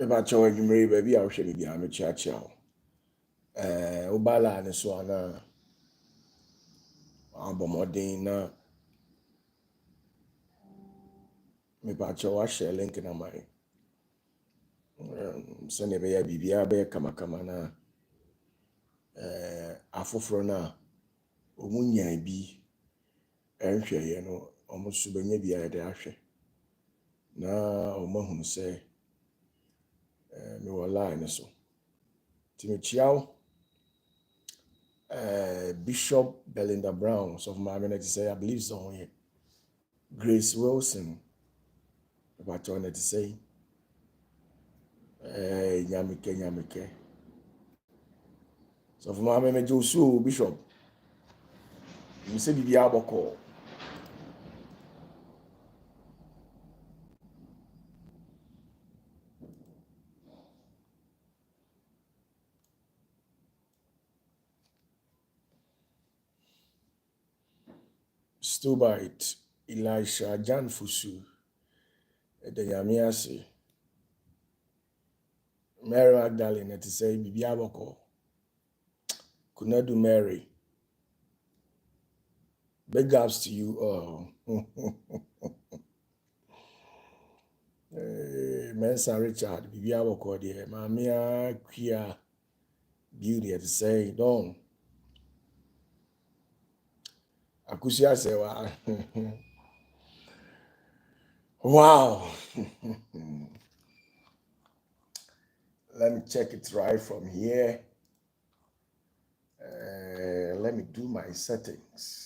Eba chowa jumri baby a wohwe bia me chiachia wo. Obala ne so ana abomodin na me ba chowa share link na mai. Se ne be ya bibia be kama na afoforo na omunya bi enhweye no omusu benya bia ya de ahwe. Na omahunu se me wala ne so. Timichiao Bishop Belinda Brown of my to say I believe so here. Grace Wilson about on to say nyamike. So for my me Josu Bishop. You say bibi aboko. Stubite Elisha Jan Fusu the Yamiasi Mary Magdalene to say bibi aboko. Could not do Mary. Big ups to you all. Mensa Richard, bibi aboko there. Mamia Kia Beauty to say, don't. Akusia say, wow. Let me check it right from here. Let me do my settings.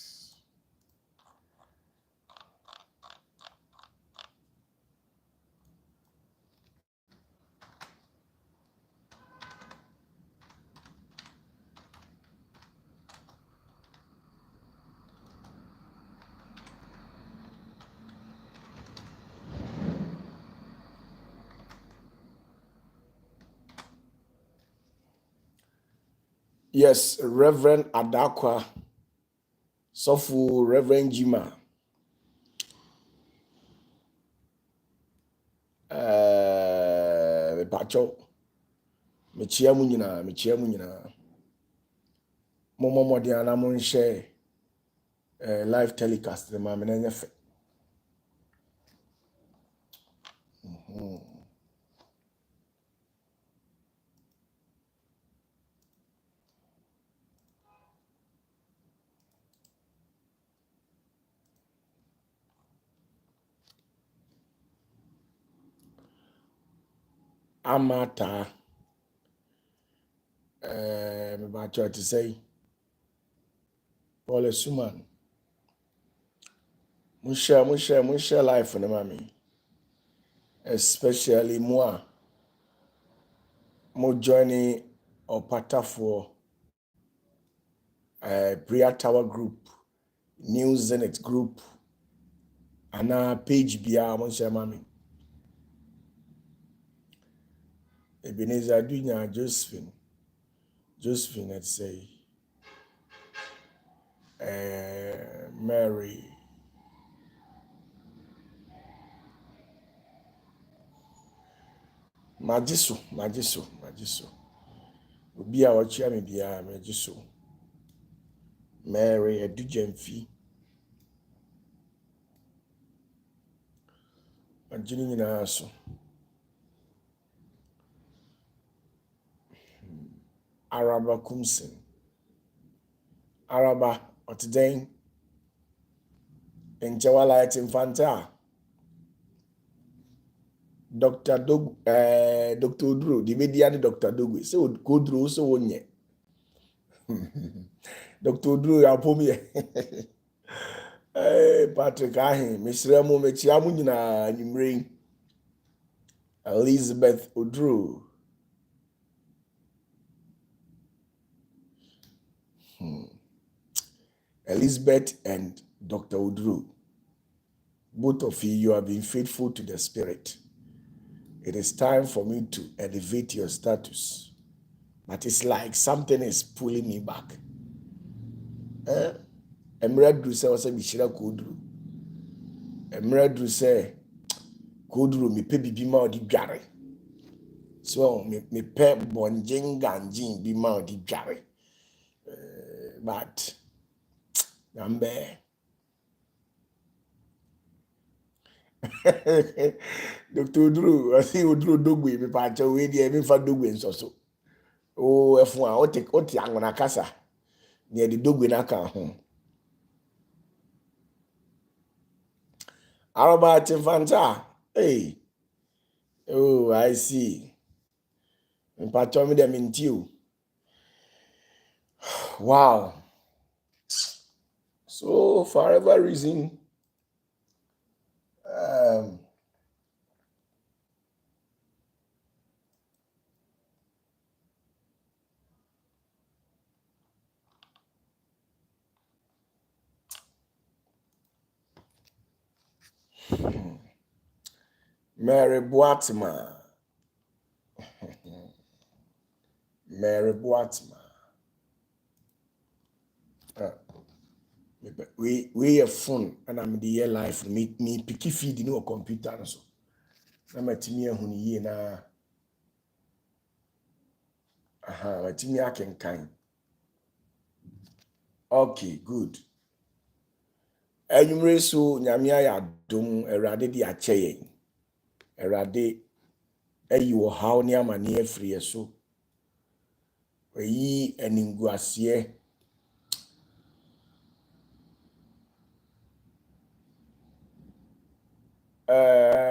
Yes, Reverend Adakwa, Sofu Reverend Jima, Pacho, Mechia Munina, Momo Modiana Monche, live telecast, the Mamma. Amata, Pacho to say, Paul Suman, Musha life for the mommy, especially moi, mo joining OPATAFUOR Prayer Tower Group, New Zenith Group, and page bia Musha Mami. Ebenezer Dunya Josephine, let's say, Mary, Majiso. Obi a wachia me bia Majiso. Mary Edujemfi. Majini nyina so. Araba Kumsin. Araba Otiden. Enchewala Etimfanta. Dr. Oduro, the media Dr. Dogu. So Kodro so wonye. Dr. Oduro ya pomi. Patrick Ahin, Misremo Mechiamu nyina nyimre. Elizabeth Oduro. Elizabeth and Dr. Oduro. Both of you have been faithful to the Spirit. It is time for me to elevate your status. But it's like something is pulling me back. Emre say also Bishira Kodru. Emre say Kodru mi pe bibi ma odi dware. So me pe bonjing ganjing be ma di dware. But nambe Dr. Drew, I see Drew Dogwe, me pacha we di me fa Dogwe nso so. Oh, efun a oti angona kasa. Ne di Dogwe na ka ho. Araba Chifanta. Hey. Oh, I see. Me pacha me dem in you. Wow. So for whatever reason, Mary Boatma. Mary Boatma. We a phone and I'm the year life me picky feed no computer so. Na matimi ehunu yi na matimi akenkan. Okay, good. Enyumre so nyame ya dom erade di ache yen. Erade ayi wo haw ne amane afiri so. Oyi eninguase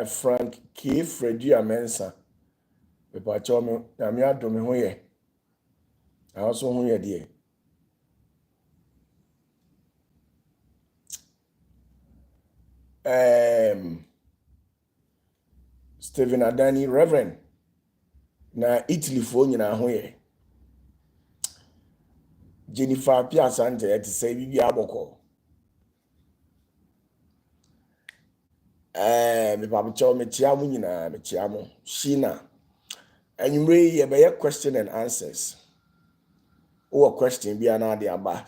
Frank K. Freddy Amensa. Pepa chomo na mi adome ho ye. Also ho ye de. Stephen Adani Reverend na Italy fo nyina ho ye. Jennifer Piasante et say bibi aboko. Me papa chomo me chiamu nyina me chiamu. Shina. Anyway, ye be question and answers. Or question be an idea about.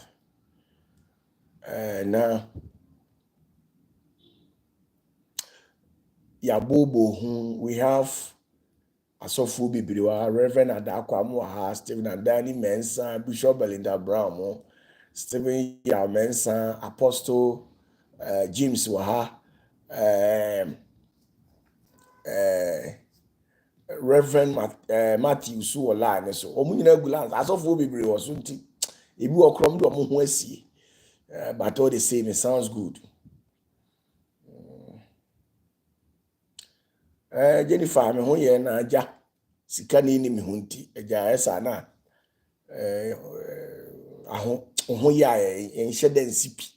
Now, Yabobo, we have Asofu Bibriwa, Reverend Adakwa Stephen Adani Mensa, Bishop Belinda Brown, Stephen Mensa, Apostle James Waha, Reverend Matthew Suola, and so Omuna Gulans, Asofu Bibri was Sunti. If you are crumbed or Muhwesi, but all the same, it sounds good. Jennifer, me ho ye na aja sika ni me ho nti aja esa na ho ya en hye den sipi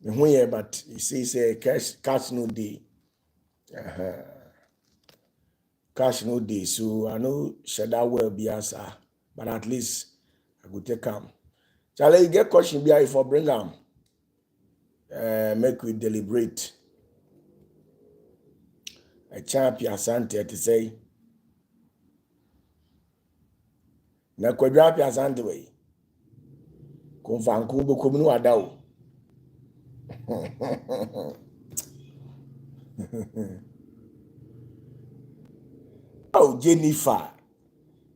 me ho ye but he says cash no dey cash no dey so I know sheda well be asa but at least I go take am Charlie you get question be if I bring am make we deliberate a champion asante to say na kwadwa apia asante we konfanku be komunu ada o oh Jennifer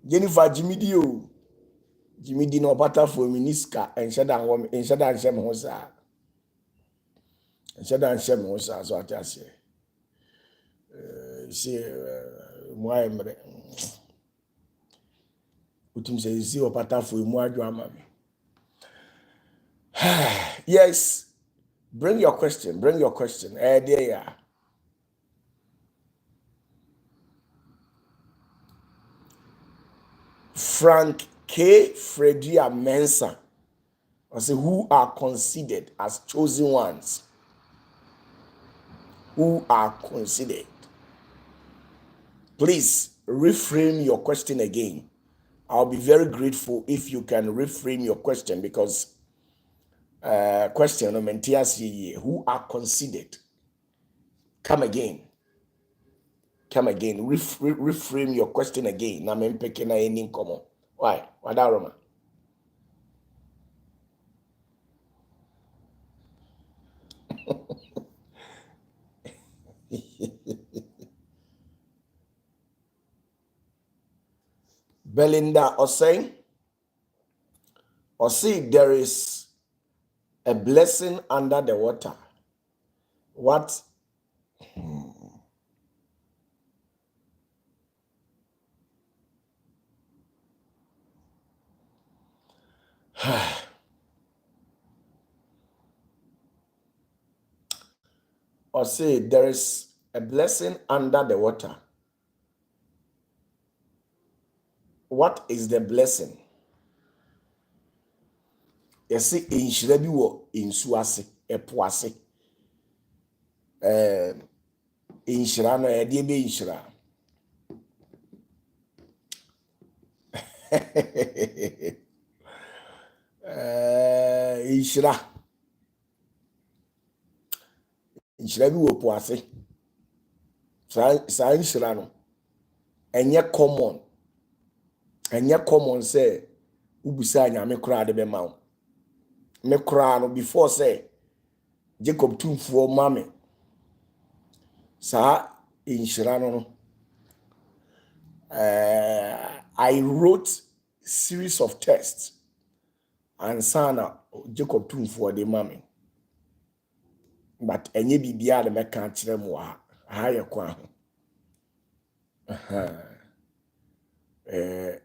Jimidi o Jimidi no OPATAFUOR miniska enshada wom enshada nsem ho sa enshada nsem ho sa so atase see mo emre utim say see OPATAFUOR mu adwo ama me yes bring your question there ya Frank K. Freddy Mensa I say who are considered as chosen ones who are considered. Please reframe your question again. I'll be very grateful if you can reframe your question because question who are considered. Come again. Reframe your question again. Na me peke na any common. Why? Wadaroma. Belinda Osei, there is a blessing under the water. What? Osei, there is a blessing under the water. What is the blessing? Yes, inhyira bi wo nsu ase, epo ase. Inhyira no e de be inhyira. Inhyira bi wo po ase. Sa inhyira no enye common. Enye common say ubusa nyame kura de be ma wo. Me kura no before say Jacob tumfuo mame. Sa inhyira no I wrote series of tests and sana Jacob tumfuo de mame. But enye bibia de meka kire mo ha ye kwa ho.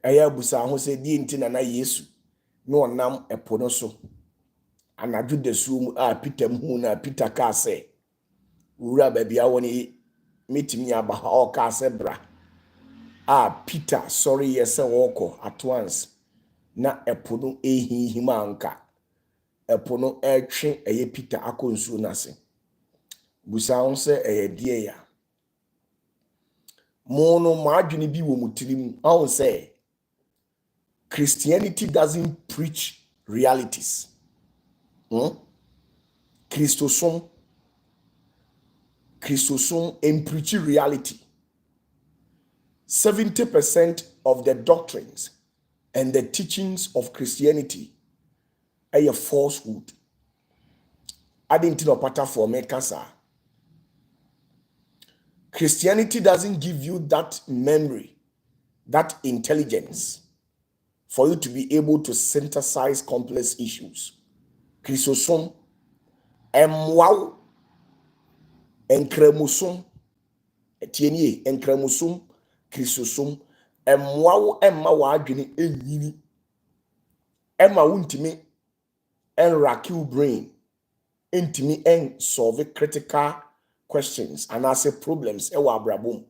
Aya busa ho se di nti na Yesu no nam epo no so anadwo de sum a Peter mu na Peter ka se wura ba bia woni metimi aba ha o ka se bra Peter sorry yes woko at once na epo no ehihima anka epo no etwe eye Peter akonsu na se busa ho se eye die ya mono maadwene bi wo mutirim I will say Christianity doesn't preach realities. Christosum and preach reality. 70% of the doctrines and the teachings of Christianity are a falsehood. I didn't know OPATAFUOR me kasa. Christianity doesn't give you that memory, that intelligence for you to be able to synthesize complex issues. Christosum, emwaw, enkremusum, etienye, enkremusum, Christosum, emwaw, emma wadwene enyini, emma wuntimi, enraki u brain, intimi en solve critical questions and answer problems ewa abrabom.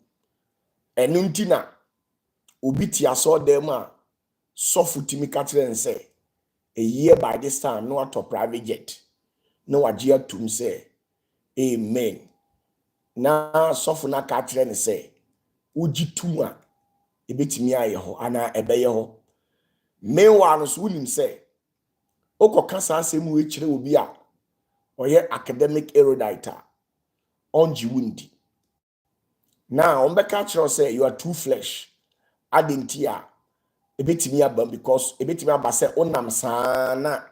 Enuntina, ubiti aso dema, sofutimi katren say, a year by this time, no at a private jet. No ajia tum say, amen. Na sofuna katren say, uji tuma, ebetimi ayeho, ana ebeyeho. Meanwhile, so him say, oko kasa se mu echire obi a, oye academic erudite, onji wundi. Now, ombeka chiro say, you are too flesh, adintia, ebetimi abam because ebetimi abase onam sana,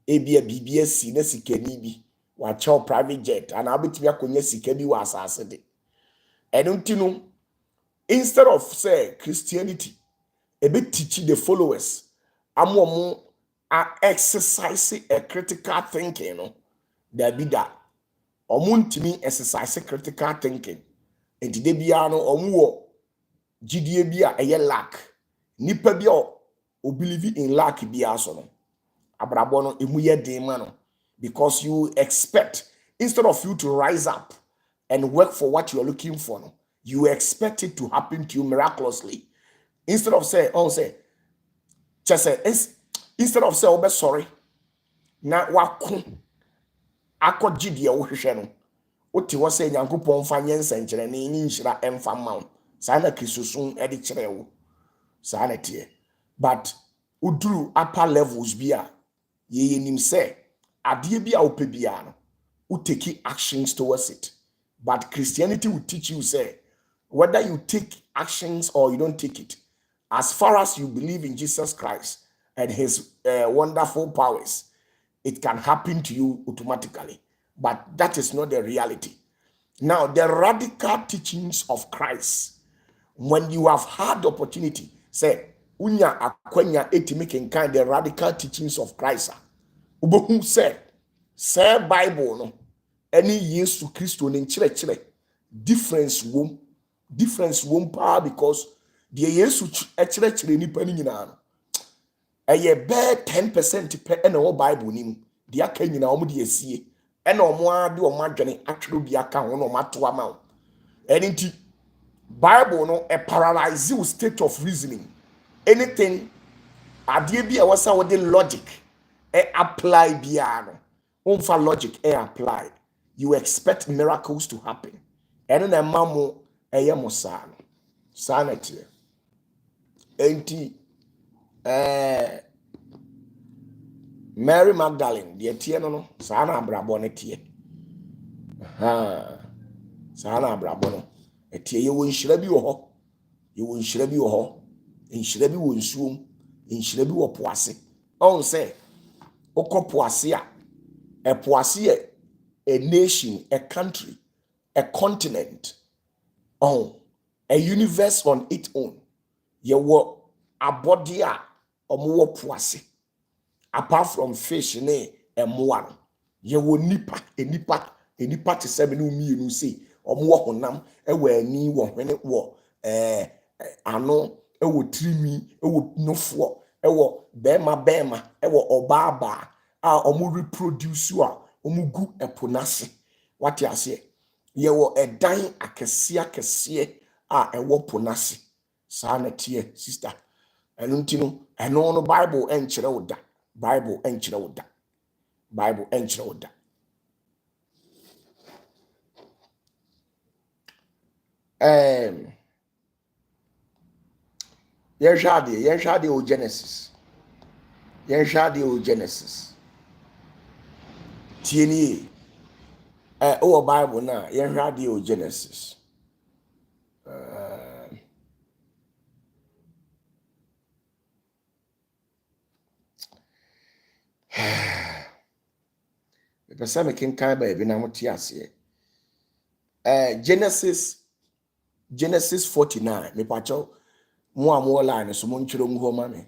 ebia BBSC na sikeni bi wa chow private jet and abetimi akonya sikeni wa asase de. Enunti instead of say Christianity, ebe teach the followers amomo are exercising a critical thinking no there be that omuntimi exercise critical thinking enti de bia no omuwo gidie bia eye lack nipa bia o believe in lack bia so no abrabo no emu ye den ma no because you expect instead of you to rise up and work for what you are looking for no you expect it to happen to you miraculously instead of say just say instead of say obe sorry na wako akogide wo hwehwe no oti wo say nyankopon fa nyensa nkyere ne ni nhyira emfa ma sa na Kristosun e de kyere wo sa na tie but uduru upper levels bia ye nim say ade bia wo pe bia no wo take actions towards it but Christianity will teach you say whether you take actions or you don't take it as far as you believe in Jesus Christ and his wonderful powers it can happen to you automatically but that is not the reality. Now the radical teachings of Christ when you have had the opportunity say unya akwanya etimi kenkan the radical teachings of Christ. Ubohu say Bible no any Yesu Kristo ne nkyerɛkyerɛ difference wom pa because the Yesu ɛkyerɛkyerɛ nipa ni nyinaa no ɛyɛ bɛɛ 10% pɛ ɛna wɔ Bible nim de aka nyinaa ɔmo de asie ɛna ɔmo ade ɔmo adwene atwerɛ bi aka ho na ɔmo ato ama wo ɛne nti Bible no a paralyze you state of reasoning anything adeɛ bi a wɔsa wɔde logic apply biara no wonfa logic apply you expect miracles to happen ɛno na ɛma mo ɛyɛ mo saa no saa na ɛteɛ enti Mary Magdalene deɛ tie no saa na abrabɔ ne tie saa na abrabɔ no ɛtie yɛwɔ nhyira bi wɔ hɔ nhyira bi wɔ nsuom nhyira bi wɔ poase ɔn sɛ okɔ poase a poase yɛ a nation, a country, a continent, a universe on its own. Yɛwɔ abɔde a ɔmo wɔ poase apart from fish ne ɛmoa no yɛwɔ nipa te sɛ me ne mmienu sei ɔmo wɔ honam ɛwɔ ani wɔ hwene wɔ ano ɛwɔ tirimi ɛwɔ nofoɔ ɛwɔ bɛɛma ɛwɔ ɔbaa a ɔmo reproduce a ɔmo gu ɛpo n'ase wate aseɛ yɛwɔ ɛdan akɛseɛ a ɛwɔ po n'ase saa na teɛ sister ɛno nti no ɛno no Bible ɛnkyerɛ wo da Bible ɛnkyerɛ wo da yɛhwɛ adeɛ o Genesis tie nie o Bible na yɛhwɛ adeɛ o Genesis pɛsɛ me kenkan baabi na mo te aseɛ Genesis 49 me pacho mo a mo line so mo ntwere mu ho ma me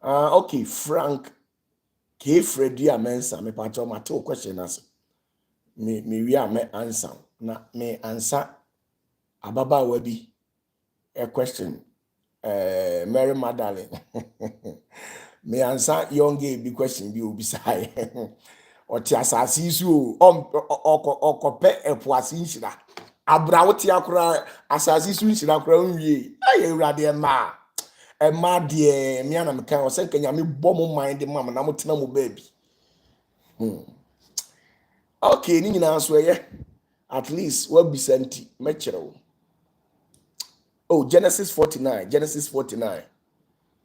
okay Frank K Freddy Amensa me pacho mate o question as me wi a me answer na me answer ababa bi a question Mary Magdalene me answer young gay bi question bi obi sai o ti asase su o kope epoase nhyira abrawo ti akora asase su nhyira akora nwie aye urade ma de me ana me kan o se nkanya me bɔ mo mind mam na mo tena mo baabi okay ni nyina so ye at least what be senti me kyerɛw oh Genesis 49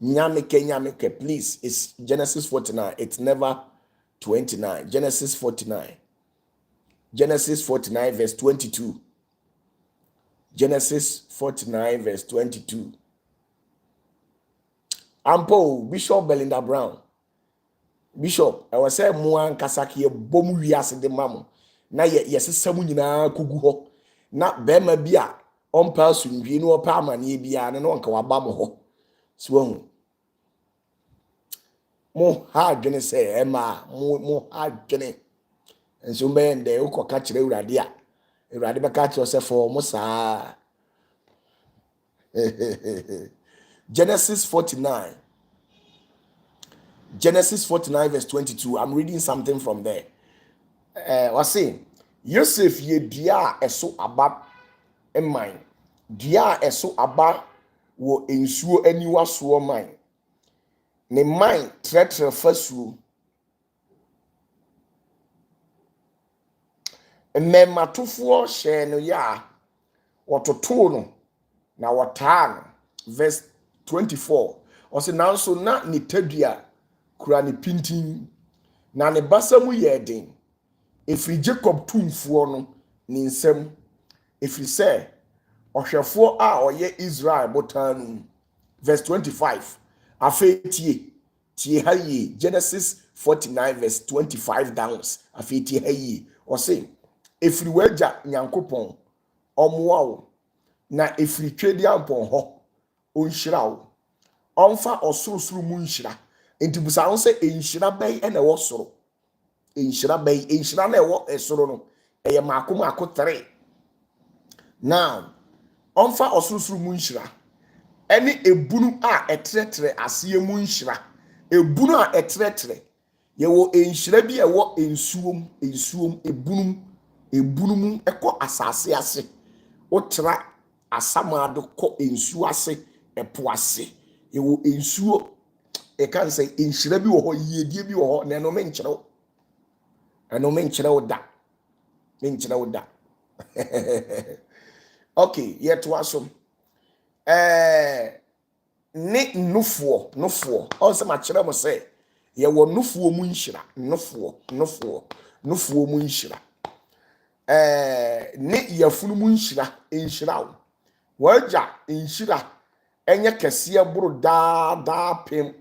nyame please it's Genesis 49 it's never 29 Genesis 49 verse 22 Genesis 49 verse 22 Ampo Bishop Belinda Brown Bishop I was say mo ankasa ke bom wiase de mamo na yesesam nyina kogu ho na bema bia ompa sunwie no opa amane bia ne no nka waba mo ho so mo ha dwene say ema mo ha dwene enso me nde ukoka kire urade a urade beka kire say for mo saa Genesis 49 verse 22 I'm reading something from there what's saying Yosef ye dia eso aba emman dia eso aba wo ensuo aniwa so man ne man tretre fasuo emmatofo hye no ya wototo no na wotaa no verse 24 ose nanso na ne tadua kura ne pintin na ne basamu ye den efri Jacob tumfuo no ne nsam efri se ohwefo a oye Israel botan verse 25 afetie tie hayi Genesis 49 verse 25 down afetie hayi o say efri waja nyankopon ɔmoa na efiri twedi ampon hɔ onhyira wo ɔmfa ɔsorosoro mu nhyira enti busa wo sɛ enhyira bɛn ɛna ɛwɔ soro enhyira bɛn enhyira na ɛwɔ ɛsoro no ɛyɛ maako 3 now ɔmfa ɔsorosoro mu nhyira ɛne ebunu a ɛtrɛtrɛ aseɛ mu nhyira ebunu a ɛtrɛtrɛ yɛwɔ enhyira bi ɛwɔ ensuom ebunu mu ɛkɔ asase ase otra asamado kɔ ensuo ase ɛpo ase yɛwɔ ensuo ɛkan sɛ enhyira bi wɔ hɔ yiedie bi wɔ hɔ na ɛno menkyerɛw da okay yɛto aso ne nufoɔ ɔnsɛ ma kyerɛ mo sɛ yɛwɔ nufoɔ mu nhyira nufoɔ mu nhyira ne yafunu mu nhyira wo wagya nhyira enye kɛseɛ boro daa pem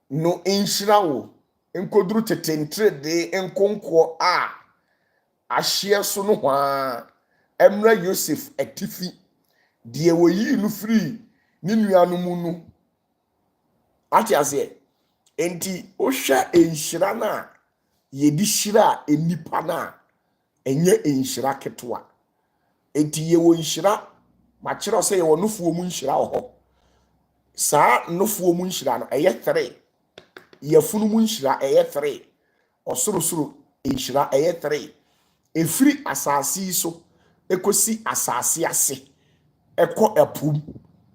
no nhyira wo nkoduru tetentre de nkonko a ahyeɛ so no hwa emra Yosef atifi de woyi no firi ne nuanu mu no ati ase enti ohwɛ nhyira na yedi hyira enipa na enye nhyira ketewa enti ye wo nhyira ma kyerɛ sɛ ye wo nufuo mu nhyira wɔ saa nufuo mu nhyira no ɛyɛ 3 yafunu mu nhyira ɛyɛ 3 ɔsorosoro nhyira ɛyɛ 3 efiri asase so ekosi asase ase ɛkɔ ɛpum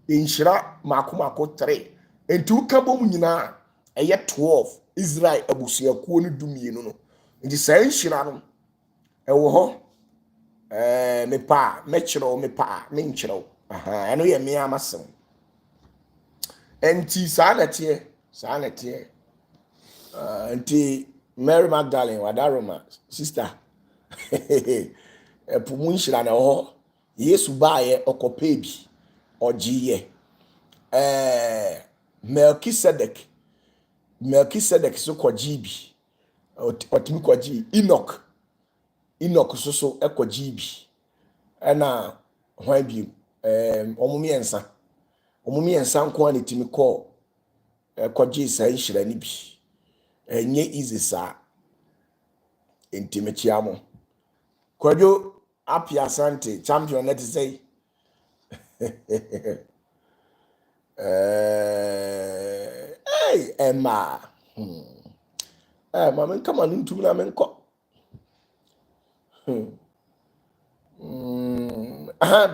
nhyira maako 3 enti ukabom nyina ɛyɛ 12 Israel abusuakuo no 12 no nti saa nhyira no ɛwɔ hɔ mepa menkyerɛw ɛno yɛ me amasɛm enti saa nɛteɛ enti Mary Magdalene wadaroma sister ɛpo mu nhyira na ɛwɔ hɔ Yesu baayɛ ɔkɔpɛ bi ɔgyeeyɛ Melchizedek so kɔgyee bi ɔtumi kɔgyee Enoch so ɛkɔgyee bi ɛna hwan bi ɔmo mmiɛnsa nko a ne timi kɔ kɔgyee saa nhyira ni bi ɛnyɛ easy saa enti mekyia mo kwadwo Happy Asante champion net say hey Emma mama come on into na menko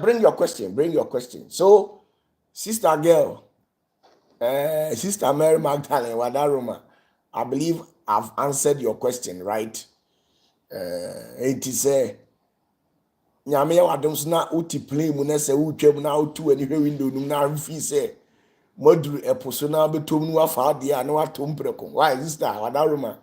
bring your question so sister girl sister Mary Magdalene Wadaroma I believe I've answered your question right it is nyame ya wadom so na uti play mu na se utwam na utu ani hwe window num na amfi se moduru eposo na betom nu afa de a na watom preko why sister Wadaroma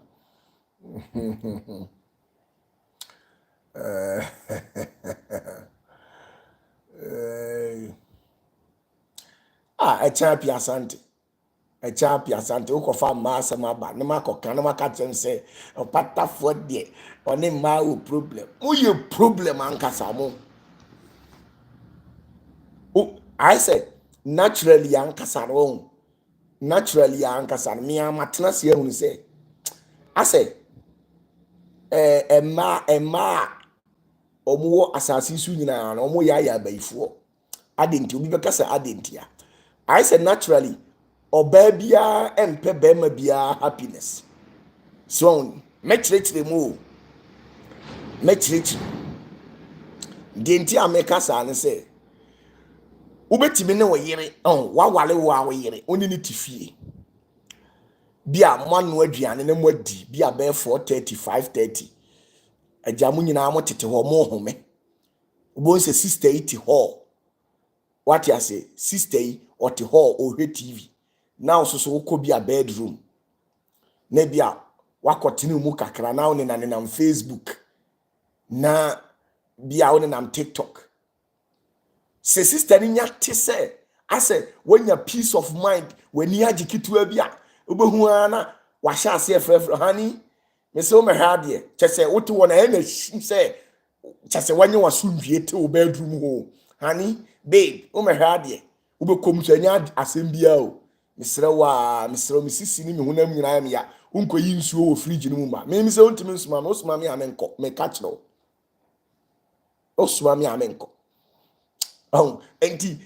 Happy Asante ukofa masa maba na makoka na makatem se opatafuo de one ma wo problem uye problem ankasa mo I said naturally ankasa no me amatena se ehunu se I said emma omo asase su nyina na omo ya baifo adenti obi bekasa adentia I said naturally oba bia empe bema bia happiness so mekyerɛkyerɛ mu denti ameka sa ne se ubetimi ne wo yere wawale wo yere oni ne tifie bia manu aduane ne modi bia be 4:30 5:30 ajamu nyina mo tete ho mo home ubo nse sister iti ho what you say sister oti ho ohwe TV now so wokɔ bia bedroom na bia wakɔtene mu kakra na wo ne nam Facebook na bia wo ne nam TikTok se sister ni nya te se ase wonya peace of mind wani agikitua bia obehu ana wahya ase frɛfrɛ hani me se o mehade kyɛ sɛ wote wɔ na ɛna se just when you was soon to bedroom home, honey, babe, oh my hard ube come to any assembly. Mr. Wa, Mr. Mrs. Sini, who name you, I am ya, unko yin so fridge in mumma. Maybe so to Miss Mamma, Mammy, Amenco, me catch no. Oh, Swami Amenco. Oh, and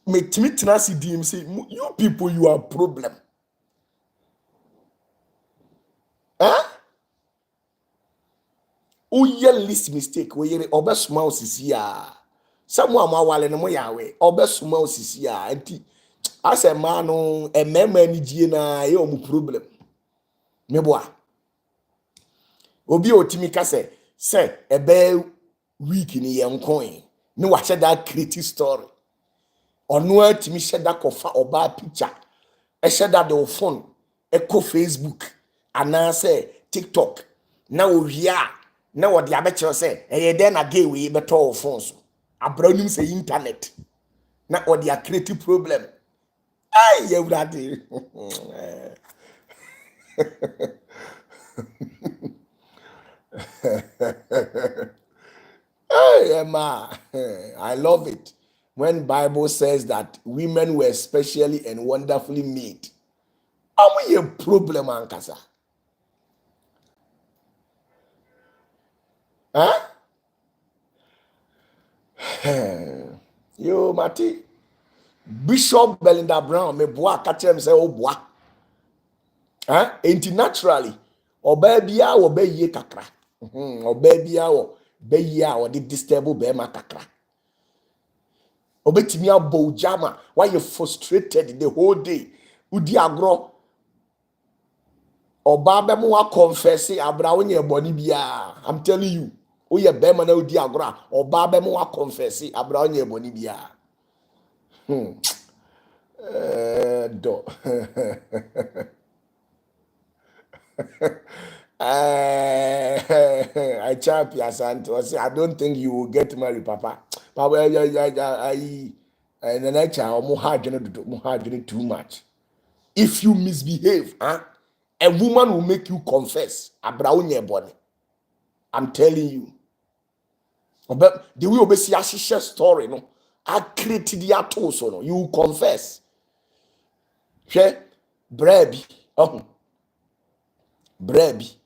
me timid tenacity, dim say, you people, you are problem. Huh? Oh, yeah, least mistake, where you obe small sisia. Someone ma wale no yawe, obe small sisia. Enti, as a man, a member ni na ye omu problem. Meboa. Obi otimi ka se ebe week ni ye nkoin. Ni wa share that creative story. Ono atimi share that kofa oba picture. E share that the phone, e ko Facebook, ana se TikTok. Na owia, na wo de abeche se e ye den na gay we beto phone so. Abraham say internet. Na wo de creative problem. Ay, ye wurade. Hey, Emma, I love it when Bible says that women were specially and wonderfully made. How many problem ankasa? Huh? Yo, Mati, Bishop Belinda Brown, me boa catch him say oh boa. Huh? Ain't naturally, or baby, or baby kakra. Or baby, or baby, or the disturb bema kakra. Obetimi abo jama, why you frustrated the whole day? Udi agro oba be mo wa confess abra wonye boni bia. I'm telling you. Oye be ma na udi agro oba be mo wa confess abra wonye boni bia. Do. I chap ya santo. I don't think you will get married, Papa. Papa, I and then I child mo hard too much. If you misbehave, a woman will make you confess. Abraunye body. I'm telling you. But the way obesi a story, no, I created the atoso, no, you confess. She, brebi, brebi.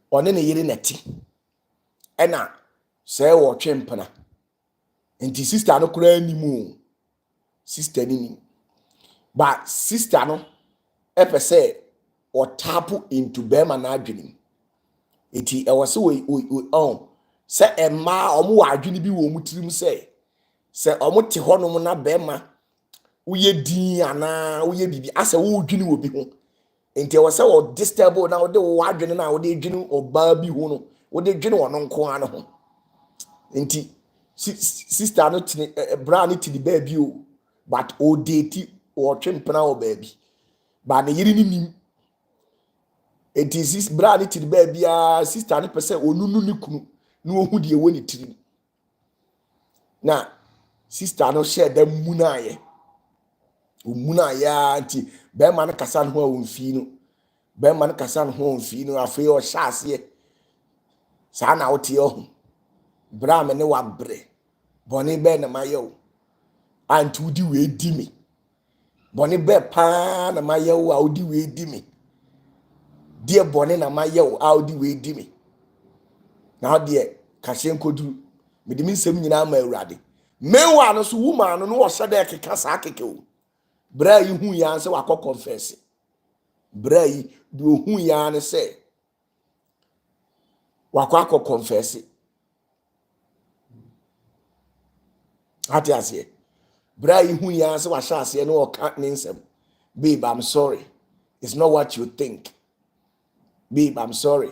One ne yiri neti. Ena, say wo twempena. Nti sister no kura animu. Sister ni. But sister no epe say or tap into bema na adwenim. Enti e wose we say emma omo wa adwene bi wo mutirim say omo te honom na bema uye din ana uye bibi ase wo dwene wo bi ho. Enti e wose wo disturb na wo de wo adwene na wo de dwene oba bi ho no wo de dwene wono nko an ho. Enti sister no bra no ti di baby o but o date o twempena o baby ba ne yiri ni nim. Enti sis bra no ti di baby a sister no pese onunu ni kunu na ohu de ewo ni tiri na sister no share dem munaye o munaye anti be ma no kasa no ho onfi no be ma no kasa no ho onfi no afi o hyase sa na wote o bra me ne wa bre boni be na mayo anti udi we di me boni be pa na mayo a udi we di me die boni na mayo a udi we di me na de kashen koduru me de nsem nyina ma awurade mewa no so woman no wo hye de keka sa keke o bra yi hu ya se wa confess bra yi de hu ya ne se wa confess ati ase bra yi hu ya se wa sha ase no o ka ne nsem babe I'm sorry it's not what you think babe I'm sorry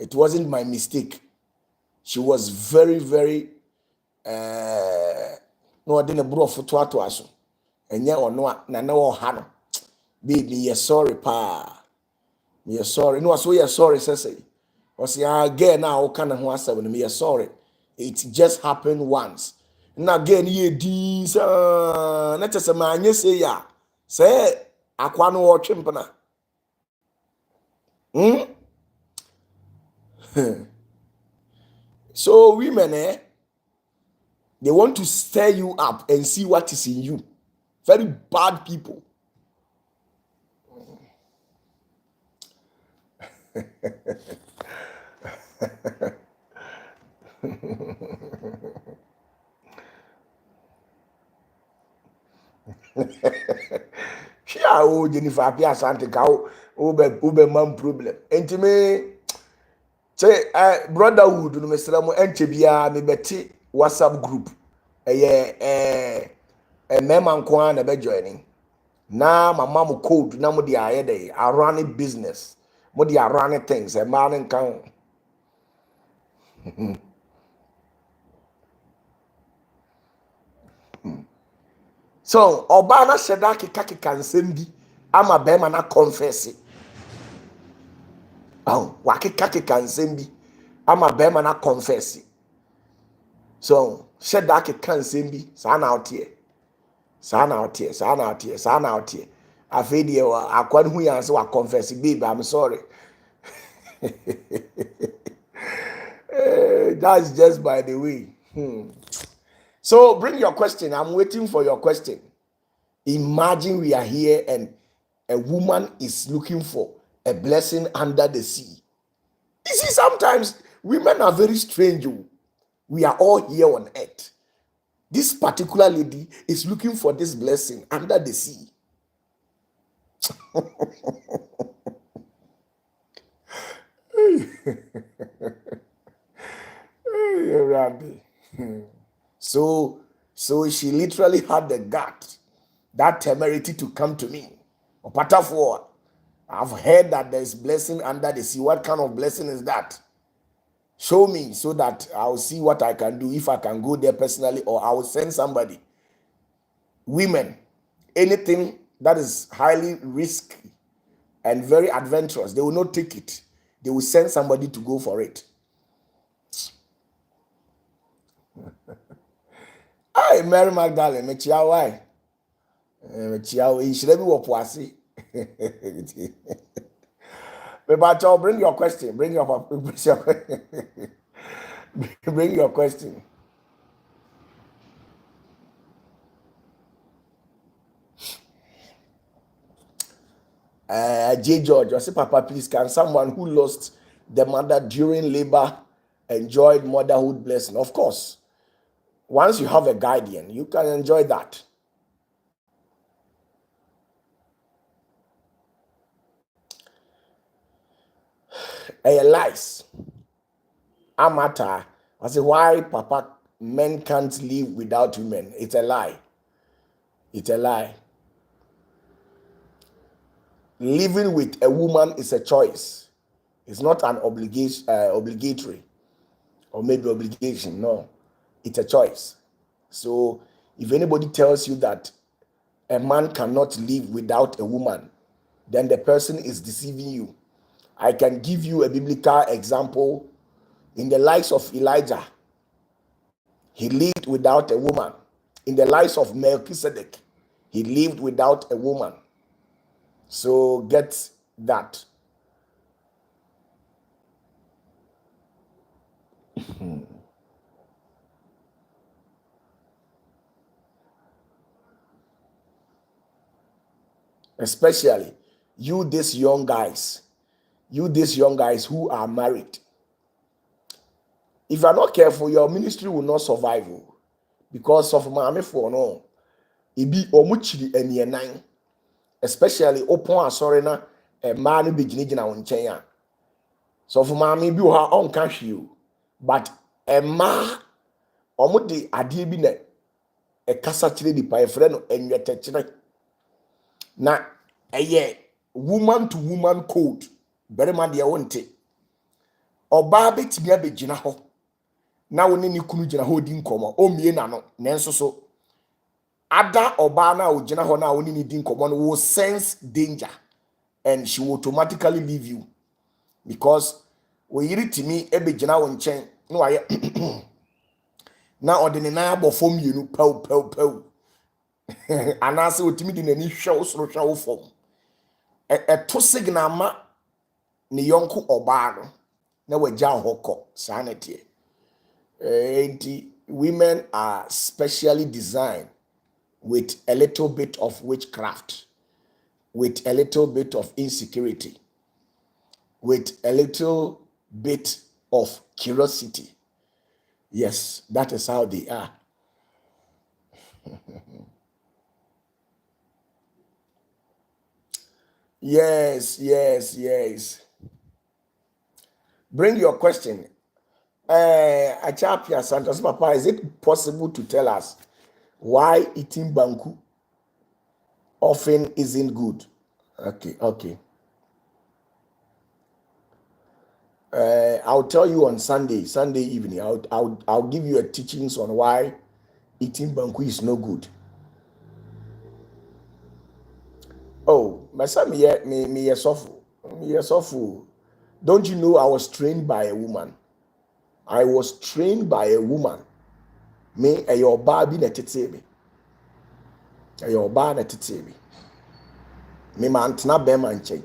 it wasn't my mistake. She was very, very no, I didn't bro for to aso. And yeah, or no, no, Hannah. Baby, you're sorry, pa. You're sorry. No, so you're sorry, say. Or say, again, now, kind of was when you're sorry. It just happened once. And again, ye dis, not as a man, you say, ya. Say, Aquano or Chimpana. Hmm? So women, they want to stir you up and see what is in you. Very bad people. Shia o Jennifer Apia Sante ka ube man problem. Entime che brotherhood no mesra mo enche bia me beti WhatsApp group. Mema nko na be joining. Na mama mo code na mo di aye dey run business. Mo di run things e man nkan. So oba na sheda keka nsem bi ama be ma na confess. Wakeka nsem bi ama be ma na confess. So sheda keka nsem bi sa na otie. Sa na otie. Afi de akwan hu yan se wa confess, babe, I'm sorry. That's just by the way. So bring your question. I'm waiting for your question. Imagine we are here and a woman is looking for a blessing under the sea. You see, sometimes women are very strange. We are all here on earth. This particular lady is looking for this blessing under the sea. So she literally had the gut, that temerity to come to me. OPATAFUOR, I've heard that there's blessing under the sea. What kind of blessing is that? Show me so that I'll see what I can do, if I can go there personally or I will send somebody. Women, anything that is highly risky and very adventurous, they will not take it. They will send somebody to go for it. Hi, Mary Magdalene, mechia why? Mechia, you should be wapuasi. But bring your question. Bring your question. J. George, I say, Papa, please, can someone who lost the mother during labor enjoy motherhood blessing? Of course. Once you have a guardian, you can enjoy that. Lies. Amata. I say, why, Papa, men can't live without women? It's a lie. It's a lie. Living with a woman is a choice. It's not an obligation, obligatory, or maybe obligation. No, it's a choice. So if anybody tells you that a man cannot live without a woman, then the person is deceiving you. I can give you a biblical example. In the lives of Elijah, he lived without a woman. In the lives of Melchizedek, he lived without a woman. So get that. Especially you, these young guys who are married. If you are not careful, your ministry will not survive, because of Mami for no. Ibi omuchiri enienang, especially upon asorena a man be ginigina on chenya. So for Mami bi ha on cash you, but a ma omudi adie bi ne e kasa chire di pa e frɛ no enwete chire. Na eye woman to woman code, very man de wonte. Oba betimi abegina ho. Na woni ni kunu gina ho di nkomo o mie na no nenso so ada oba na o gina ho na woni ni di nkomo no will sense danger and she will automatically leave you, because we yiri timi ebe gina wo nchen no aye na odene na abofom yenu pew anase otimi di nani hwe wo soro hwe wo fom to signal ma ne yonko oba no na wagya hoko sanity. Women are specially designed with a little bit of witchcraft, with a little bit of insecurity, with a little bit of curiosity. Yes, that is how they are. Yes. Bring your question. Achapia Santos Papa, is it possible to tell us why eating banku often isn't good? Okay. I'll tell you on Sunday evening. I'll give you a teachings on why eating banku is no good. Oh, my son, me suffer. Don't you know I was trained by a woman? Me, your baby na tete me. Your ba na tete me. Me man tena bema nchen.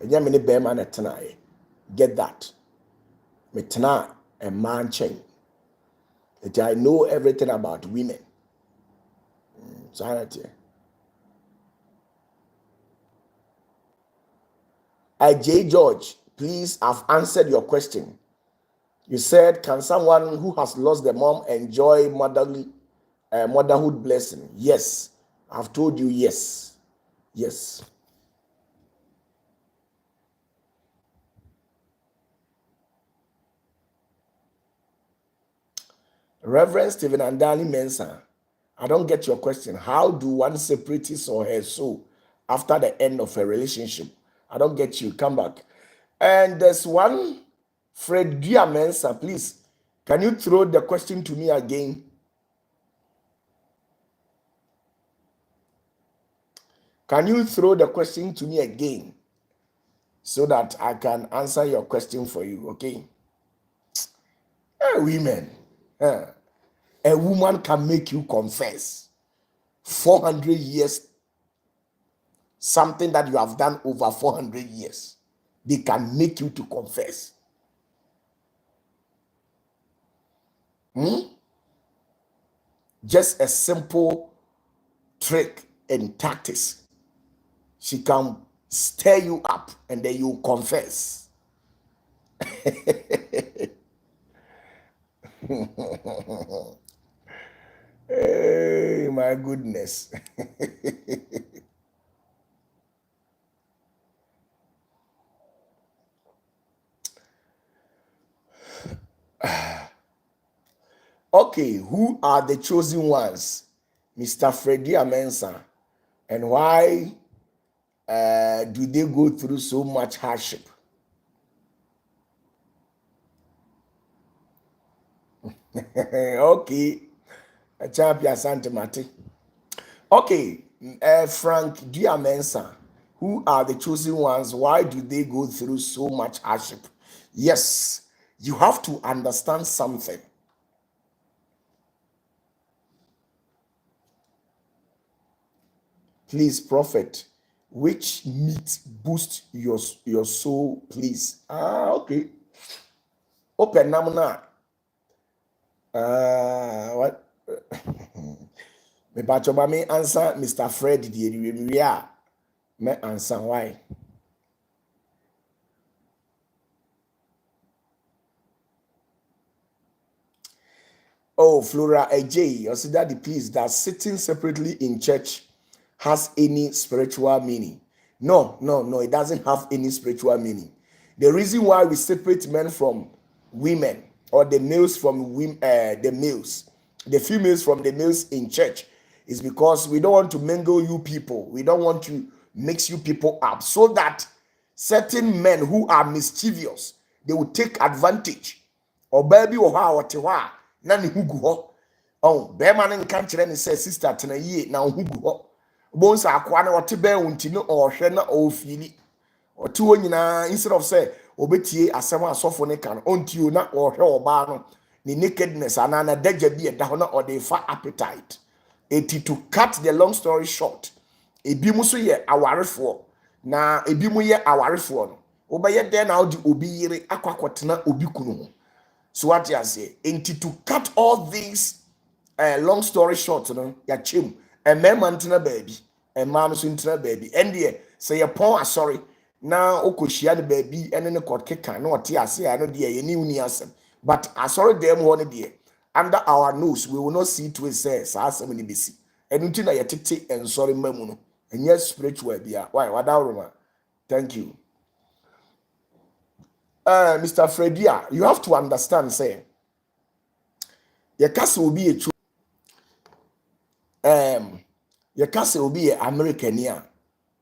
Enya me ne bema na tena ye. Get that? Me tena a man chain. I know everything about women. Sanity. J. George, please, I've answered your question. You said, can someone who has lost their mom enjoy motherhood blessing? Yes. I've told you yes. Yes. Reverend Stephen Andali Mensah, I don't get your question. How do one separate his or her soul after the end of a relationship? I don't get you. Come back. And there's one, Fred Mensah, please. Can you throw the question to me again? Can you throw the question to me again so that I can answer your question for you, okay? Women, a woman can make you confess 400 years, something that you have done over 400 years. They can make you to confess. Just a simple trick and tactics. She can stir you up and then you confess. Hey, my goodness. Okay, who are the chosen ones? Mr. Freddie Amensa. And why do they go through so much hardship? Okay, a champion Santa Mate. Okay, Frank Diamensa, who are the chosen ones? Why do they go through so much hardship? Yes, you have to understand something. Please, prophet, which meat boost your soul, please? Okay. Open namuna. What? Me pacho ba me answer Mr. Fred di we me answer why. Oh, Flora AJ, you see that please, that sitting separately in church has any spiritual meaning? No, it doesn't have any spiritual meaning. The reason why we separate men from women, or the males from women, the females from the males in church, is because we don't want to mingle you people. We don't want to mix you people up, so that certain men who are mischievous, they will take advantage. Or baby or how na ne hu gu ho. Oh, be ma ne nka kire ne say sister tena yie na hu gu ho. Bo nsa akwa na wote be wonti no ohwe na ofili. Ote wo nyina, instead of say obetie asem asofo ne kan onti o na ohwe oba no ne nakedness ana na daja bi eda ho na ode fa appetite. Eti, to cut the long story short, ebi mu so ye awarefo na ebi mu ye awarefo no Obeye den now the obi yere akwakotena obi kunu ho. So what you say? Enti to cut all these long story short, ya chim and men mantina baby and man suntina baby. And ye say a pon sorry. Now okoshia the baby and then the court keka no tia say I know dear ye new niasem. But I sorry them one dear. Under our nose, we will not see to it says as many BC. And until I tete and sorry memuno. And yes, spiritual be why what thank you. Mr. Fredia, you have to understand, say, your castle will be a true, your castle will be an American here.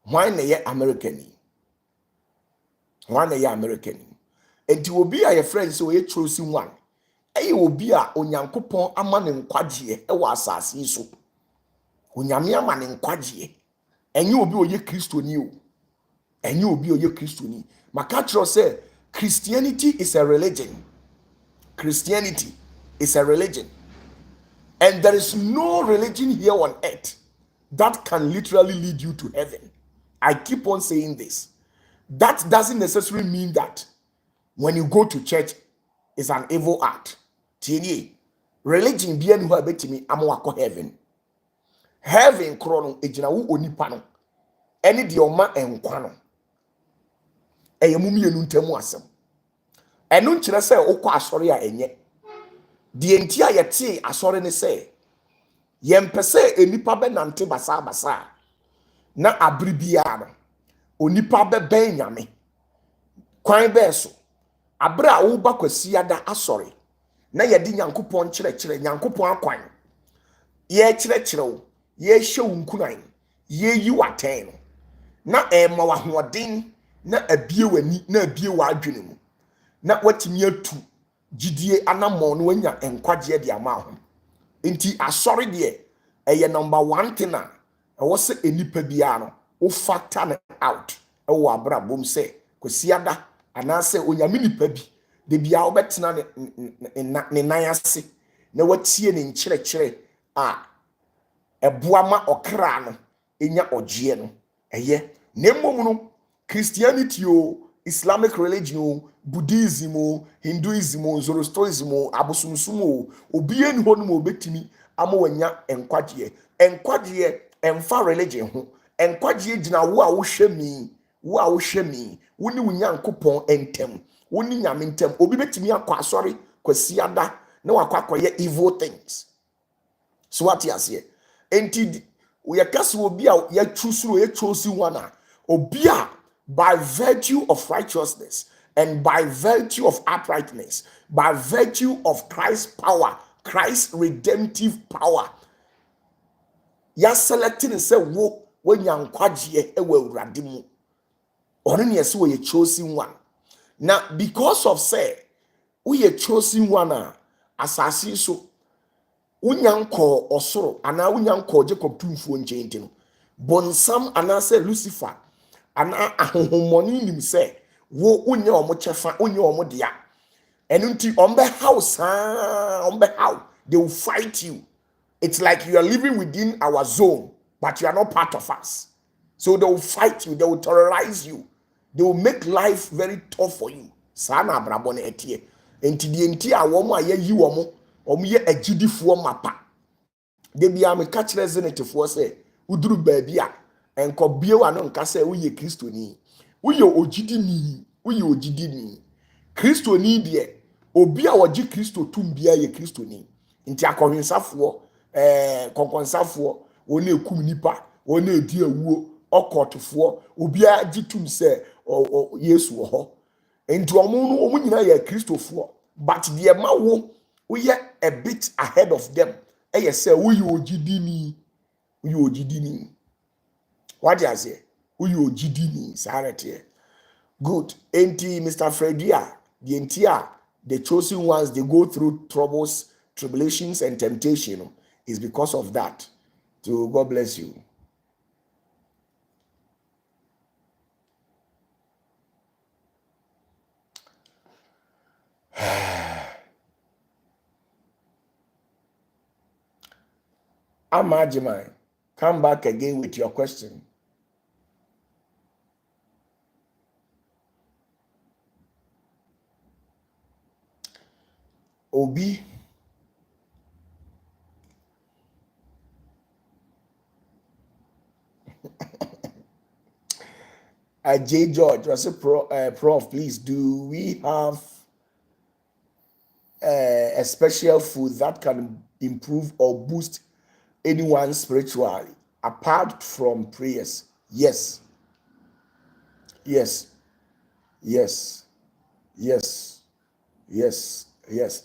Why na ye American? Why na ye American? And you will be a friend, so you choosing one. And you will be a onyankopon aman in quadie, a was so. Onyamia man in quadie, and you will be a Christian new, and you will be a Christian. Makatro say, Christianity is a religion. Christianity is a religion. And there is no religion here on earth that can literally lead you to heaven. I keep on saying this. That doesn't necessarily mean that when you go to church, it's an evil act. Religion be any bet me amwako heaven. Heaven krono ejina wo onipa no. Ene de oma enkwa no. Eye mumi enu ntemu asem. Enu nkyere se okọ asori a enye. Die nti a yete asori ne se yempese enipa be nante basa basa na abribia no onipa be ben nyame kwan be so abra wo ba kwasi ada asori na yedi nyankopon kyerɛkyerɛ nyankopon akwan ye kyerɛkyerɛ wo ye hye wo nkunan ye yi waten no na ema wa hoɔden na abie wani na abie wa adwene mu na watimi atu gidie anamɔ no wanya enkwagye de ama ho nti asɔre de eye number 1 thing a ɛwɔ sɛ enipa bia no wo factor ne out ɛwɔ abra bom sɛ kwasiada anase onyame nipa bi de bia wo betena ne nan ase na watie ne nkyerɛkyerɛ a ɛboa ma ɔkra no enya ɔgye no ɛyɛ na mmom no Christianity o Islamic religion o Buddhism o Hinduism o Zoroastrianism o abosomsom o obiye ni ho no mo betimi ama wanya enkwagye emfa religion ho enkwagye gina wo a wo hwemi woni wunyankopon entem woni nyame ntem obi betimi akwa asori kwasiada na wakwakoye evil things so what you say enti we yakase obi a ya trusuro ya chosi wana obi a by virtue of righteousness and by virtue of uprightness, by virtue of Christ's power, Christ's redemptive power, ya selecting say wo nyankwagie ewa urade mu ono ne yesi wo ye chosen one. Now because of say we ye chosen one asase so unyanko osoro ana unyanko Jacob tumfuo nkyenti no bonsam ana say Lucifer ana ahohomoni nim say wo unye omo chefa unye omo dia enu nti ombe house ombe how they will fight you. It's like you are living within our zone but you are not part of us, so they will fight you, they will terrorize you, they will make life very tough for you. Sana abrabone etie enti die enti a wo mo ayi wo mo ye agidifuo mapa de bia me ka kire zenetefo se uduru baabi a enko biewa no nka se wo ye kristoni wo ye ogidini kristoni de obi a wogi kristo tum bia ye kristoni nti akohwensafo konkonsafo wona ekum nipa wona edi awuo okotofo obi a gitum se Yesu ho enti omo nyina ye kristofo but de ma wo ye a bit ahead of them eye say wo ye ogidini what you say wo ye ogidini sarete good enti Mr. Fredia the entire the chosen ones they go through troubles, tribulations and temptation is because of that. So God bless you. Amajimai, come back again with your question. Obi J. George was a prof, please, do we have a special food that can improve or boost anyone spiritually apart from prayers? Yes, yes, yes, yes, yes, yes,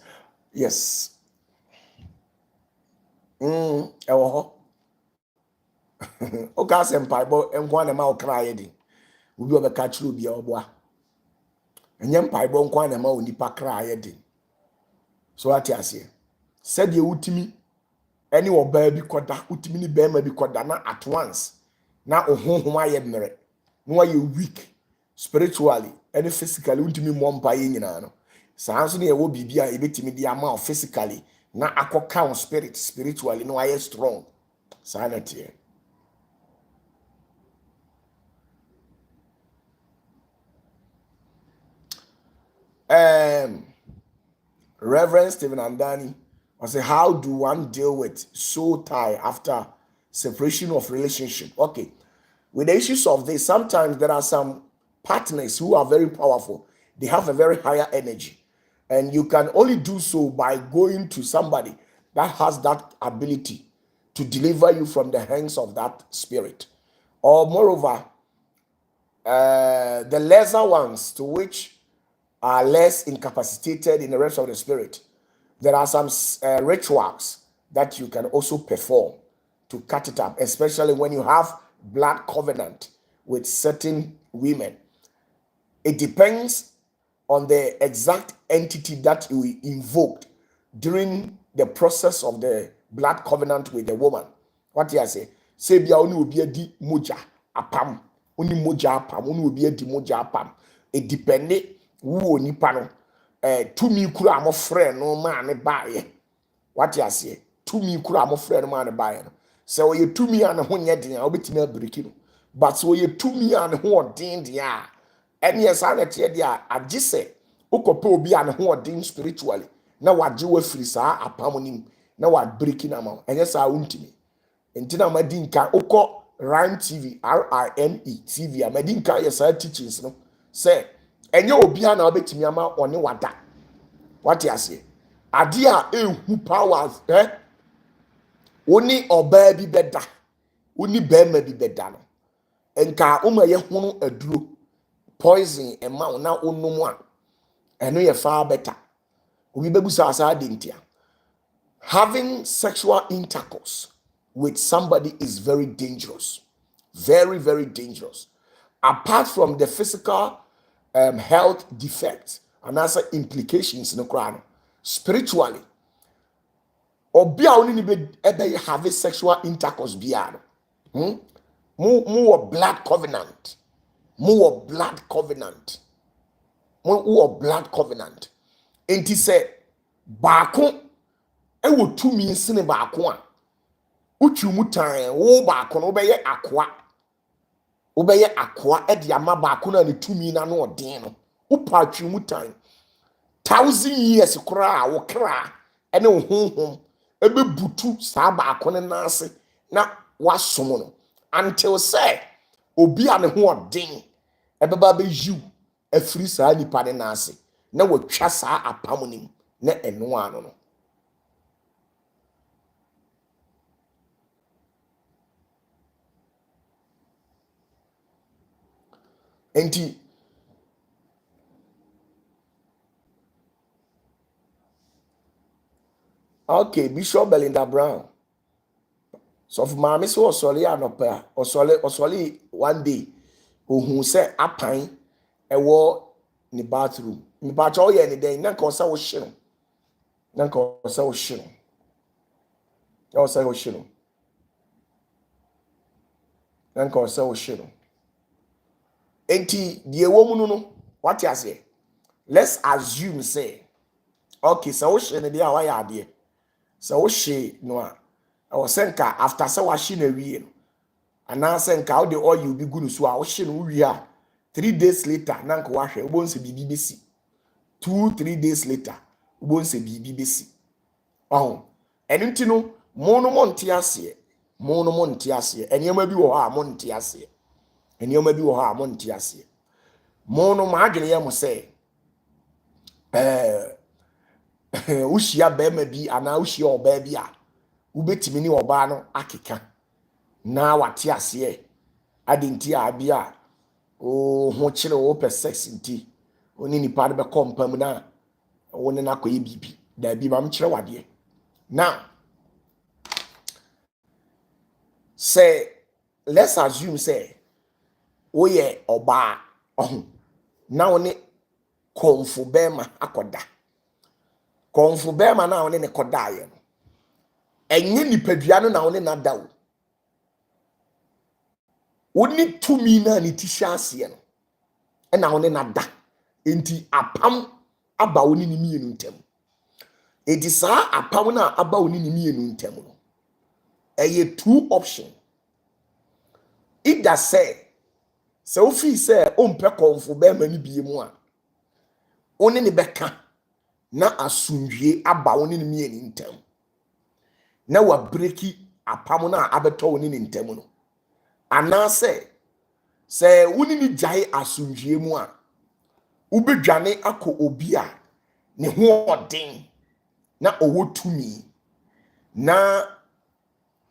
yes. Ɛwɔ hɔ. Oka asɛ mpaebɔ nkwa na ma ɔkra yɛ den. Obi ɔbɛka kyerɛ obi a ɔboa. Ɛnyɛ mpaebɔ nkwa na ma onipa kra yɛ den. So ate aseɛ. Sɛdeɛ wotimi ɛne ɔbaa bi kɔda, wotimi ne bɛrima bi kɔda na at once na ɔhohom ayɛ mmerɛ. Na wayɛ weak spiritually ɛne physically wotimi mmɔ mpa yɛ nyinaa no. Saa nso ne yɛwɔ biribi a yɛbɛtumi de ama physically na akɔka wo spiritually na wayɛ strong. Saa na teɛ. Reverend Stephen Andani was say, how do one deal with soul tie after separation of relationship? Okay, with the issues of this, sometimes there are some partners who are very powerful. They have a very higher energy, and you can only do so by going to somebody that has that ability to deliver you from the hands of that spirit. Or moreover, the lesser ones to which are less incapacitated in the rest of the spirit, there are some rituals that you can also perform to cut it up, especially when you have blood covenant with certain women. It depends on the exact entity that you invoked during the process of the blood covenant with the woman. What do I say? Say bia oni obi adi moja apam, oni moja apam, oni obi adi moja apam. It depends wo nipa no tumi kura mo frɛ no ma ne bae. What you say? Tumi kura mo frɛ no ma ne bae no. Sɛ oye tumi a ne ho nyɛ den a obetimi abreki no. But so oye tumi a ne ho ɔden de a ɛne yɛsa na teɛ de a agye sɛ wokɔpɛ obi a ne ho ɔden spiritually na wagye wafiri saa apam nim na wabreki na ma ɛnyɛ saa wontimi. Nti na madi nka wokɔ Rhyme TV, RIME TV a madi nka yɛ saa teachings no sɛ enye obi a na obetimi ama one wada. What you say? Ade a ehu powers oni oba bi beda, oni bema bi beda no. Enka uma ye hunu aduro poison ema na onum a eno ye far better. Obi bebusa asa de ntia. Having sexual intercourse with somebody is very dangerous. Very, very dangerous. Apart from the physical health defects and also implications in the crown spiritually obi a oni be ebe have sexual intercourse bia no mu blood covenant mu blood covenant enti se baako e wo tumi nsene baako a utwu mu tan wo baako no be ye akoa wobɛyɛ akoa ɛde ama baako na ne tumi na no ɔden no wopatwe mu tan 1000 years koraa wo kra ɛne wo honhom ɛbɛbutu saa baako ne nase na wasom no until say obi a ne ho ɔden ɛbɛba bɛyiw afiri saa nipa ne nase na watwa saa apam nim na ɛno ano no. Enti okay, Bishop Belinda Brown. So for my miss was sorry anopa or sorry one day who said apan a war in the bathroom. In batch all any day, nanko sa was shilling. Nanko sa was shilling. I was shilling. Nanko sa was shilling. Enti the woman no what you say? Let's assume say okay, so she ne dia why ade. So she no a o senka after say wa she na wie no. Ana senka how the oil you be good so a wo she no wie a 3 days later na nka wa hwe obonse bibi besi. 2-3 days later wonse bibi besi oh enti no mo no monte ase mo no monte ase eniyama bi wo ha monte ase eniyama bi wo ha monte ase mo no ma adwene ye mo se ushia bema bi ana ushia oba bi a ubetimi ni oba no akeka na wate ase adenti a bia o ho kire wo per sex nti oni nipa de be kompam na woni na koye bibi da bi mam kire wade now say let's assume say oye oba na woni konfu bema akoda konfu bema na woni ne koda ye no enye nipadua no na woni na dawo woni tumi na ni tisha ase no na woni na da enti apam aba woni ni mienu ntem enti saa apam na aba woni ni mienu ntem no eye two option either say so fi say ompe konfu bema ni biemu a woni ne beka na asundwie aba woni ni mienu ntem na wa breaki apam na abeto woni ni ntem no ana se woni ni jai asundwie mu a ubedwane akọ obi a ne ho odin na owotumi na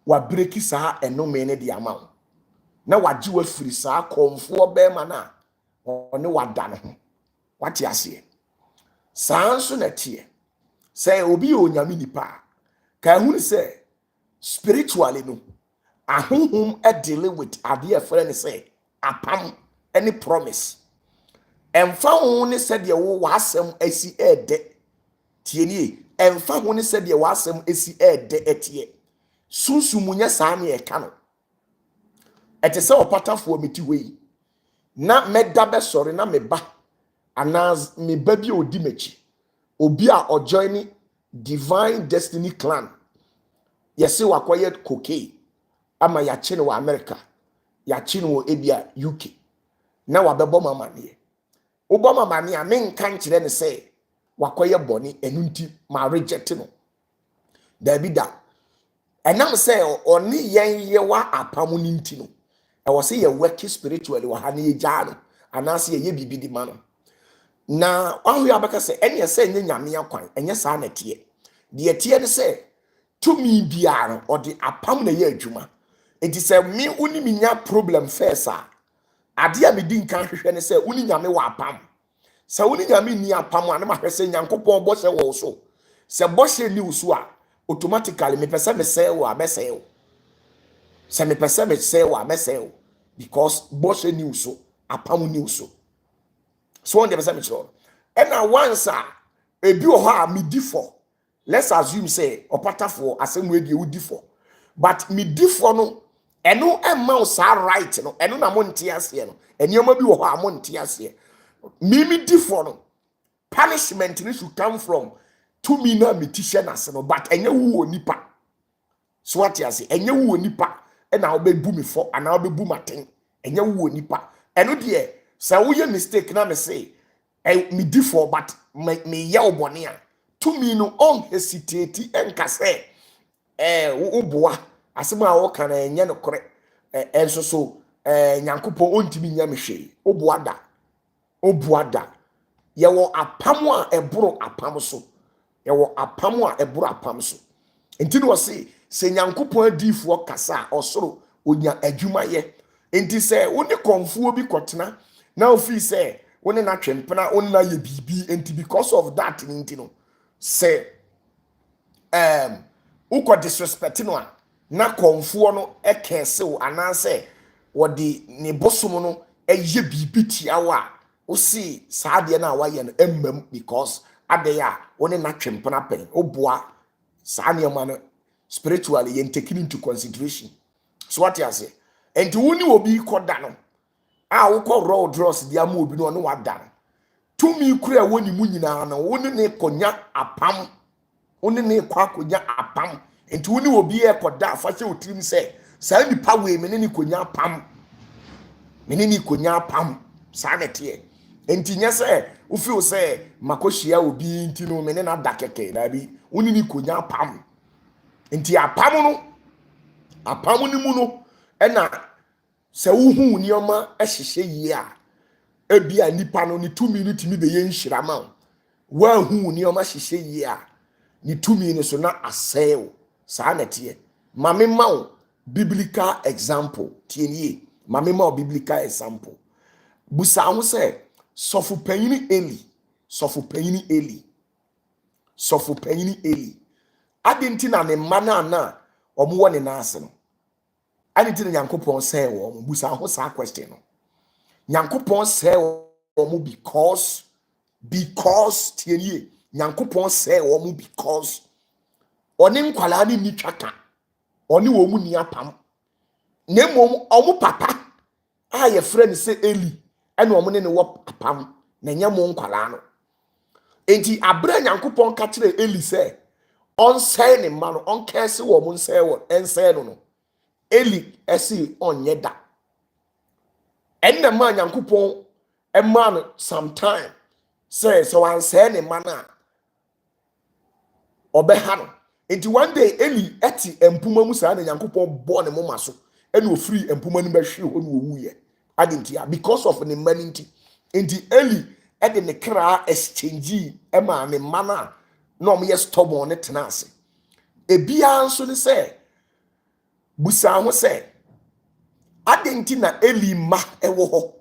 wa breaki saa enome ne de ama na waji wa firi saa konfo bema na one wada no ho wate ase saa nso na tie se obi onyame nipa ka hu ni se spiritually no ahonhom deal with ade a friend say apam any promise emfa ho ne se de wo wasem asi ede tie ni emfa ho ne se de wasem asi ede etie sunsumunya saa ne e ka no ete se opatafuo meti wei na meda be sori na meba anaz me ba bi odi machi obi a ojoin divine destiny clan yesi wakoye cocaine ama ya chine wa America ya chine wo ebia UK na wabebo mama ne obo mama ne a menka nkire ne se wakoye boni enunti ma reject no Davida enam se oni yen ye wa apamu ni nti no e wo se ye work spiritually wa ha ne ye jano anase ye bibi di ma no na wahu abaka se ene se nye nyame akwan enye saa na tie de tie ne se tumi biara odi apam na ye adwuma enti se mi uni minya problem first ade a medi nkan hwehwe ne se uni nyame wa apam se uni nyame ni apam ana ma hwese nyankopon bo se wo so se bo se ni usu a automatically me pese me se wo amese wo se me pese me se wo amese wo because bo se ni usu apam ni usu so on the pese me choro ena once ebi o ha me di for let's assume say opatafuo asem we die udi for but me di for no eno emma sa right no eno na mo ntia ase no enioma bi wo ho a mo ntia ase me di for no punishment ni should come from to me na me tisha na se no but enye wo nipa so what you say enye wo nipa na obebu me for ana obebu maten enye wo nipa eno de say wo ye mistake na me say me di for but me ye obone a to me no on hesitate enka say wo boa asema a wo kana enye no kore enso so nyankopon ontimi nya me hwe wo boa da ye wo apam a eboro apam so ye wo apam a eboro apam so enti no se nyankopon adifo kasa osoro onya adwuma ye enti se wo ne konfuo bi kotena na ofi se wo ne na twempena wo na ye bibi enti because of that enti no se uko disrespect no na konfuo no ekese wo anase wodi ne bosom no eye bibi tiawa wo si saade na waye no emmam because adeya wo ne na twempena pen oboa saane ma no spiritually you taking into consideration so what you say and woni obi koda no a wo ko raw draws dia ma obi no wada no tumi kura woni mu nyina no woni ne konya apam woni ne kwa konya apam and woni obi e koda fa se otirim se sa ni pawe me ne konya apam me ne konya apam sa na tie enti nya se wo feel say makohia obi nti no me ne na da keke na bi woni ni konya apam nti apam ni mu no na se wo hu nioma ehihye yi a ebia nipa no ni 2 minutes mi be ye nhira ma wa hu nioma hihye yi a ni 2 minutes so na aseo sa na tie mame ma biblical example tienie mame ma biblical example busa ho se sofu panyini Eli adinti na ne mana na omo ne naase no adinti na Nyankopon say wo busa ho sa question no Nyankopon say wo because tienie Nyankopon say wo because oni nkwala ni nitwaka oni wo mu ni apam na mom omo papa a ye friend say Eli ene omo ne wo apam na nya mo nkwala no enti abra Nyankopon ka kire Eli say on say ne ma no on kese wo mo say wo ense no Eli esi onye da enne ma Nyankopon e ma no sometime say so an say ne ma na obeha no enti one day Eli eti empuma mu sa na Nyankopon bo ne moma so ene ofiri empuma no behwe ho no wuye adintia because of ne maninti enti Eli ede ne kra exchange e ma ne mana no mo ye stubborn ne tenase ebia nso ne say busa ho say adinti na Eli ma ewo ho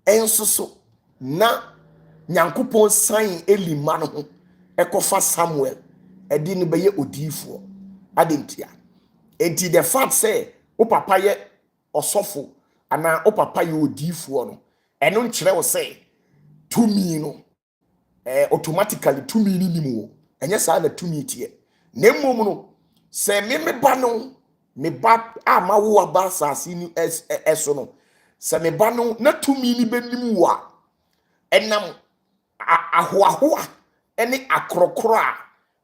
enso so na Nyankopon san Eli ma no ho ekofa Samuel edi ne beye odifo adintia enti the fact say o papa ye osofo ana o papa ye odifo no eno nkire wo say to me no automatically to me ni mu enye sa na to me tie na mmom no se me ba no me ba ama wo aba asase ni eso no se me ba no na to me ni benim wa enam ahoahoa ene akrokro a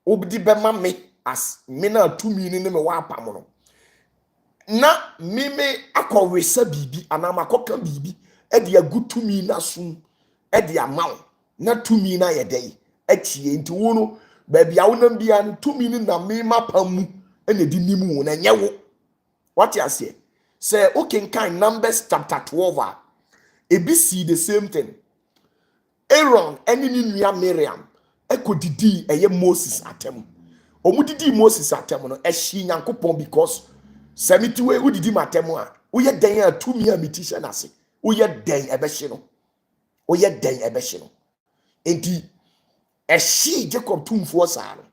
obdi bema me as me na to me ni me wa apam no na me akowesa bibi ana makoka bibi e de agutu mi na sum e de amaw na to me na ye dey achie nti wo no ba bia wo nam bia no to me ni na me mapamu ene di nimu na nyewo what you say say okay kind Numbers chapter 12 ebi see the same thing Aaron ene ni nua Miriam ekodidi eye Moses atem omudidi Moses atem no ehyi Nyankopon because samitiwe udidi matem a woye den a tumi a mitisha nase woye den ebehye no enti ehyi Jacob tumfuo saa no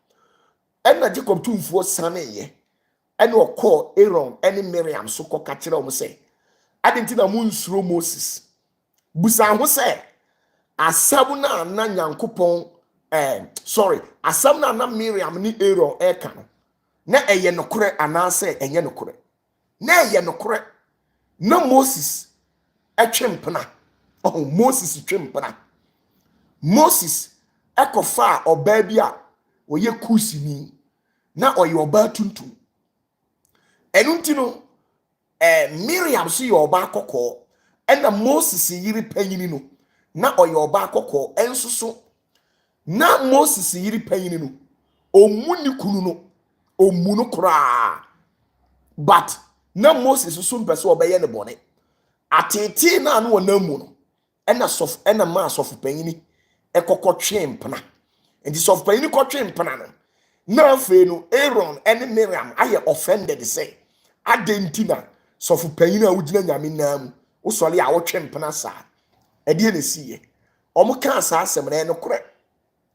ena Jacob tumfuo sane ye ene okọ Aaron ene Miriam so koka kire o mo se adenti na mu nsuro Moses busa ho se asam na Nyankopon asam na Miriam ni Aaron eka no na eye nokore anase enye nokore na eye nokore na Moses atwempena Moses twempena Moses ekofa oba bia oye kusini na oye oba tuntum enunti no Miriam so ye oba akoko ena Moses yiri panyini no na oye oba akoko ensuso na Moses yiri panyini no omuni kunu no omunu kra but na Moses so mpese obeye ne bone atete na no namu no ena ma sofu panyini ekoko twempena enti sofu panyini ko twempena no na afi no Aaron ene Miriam aye offended say adentina sofu panyini a wugina nyame namu wo sole a wo twempena sa ede ne siye omo kan sa asem na ene kore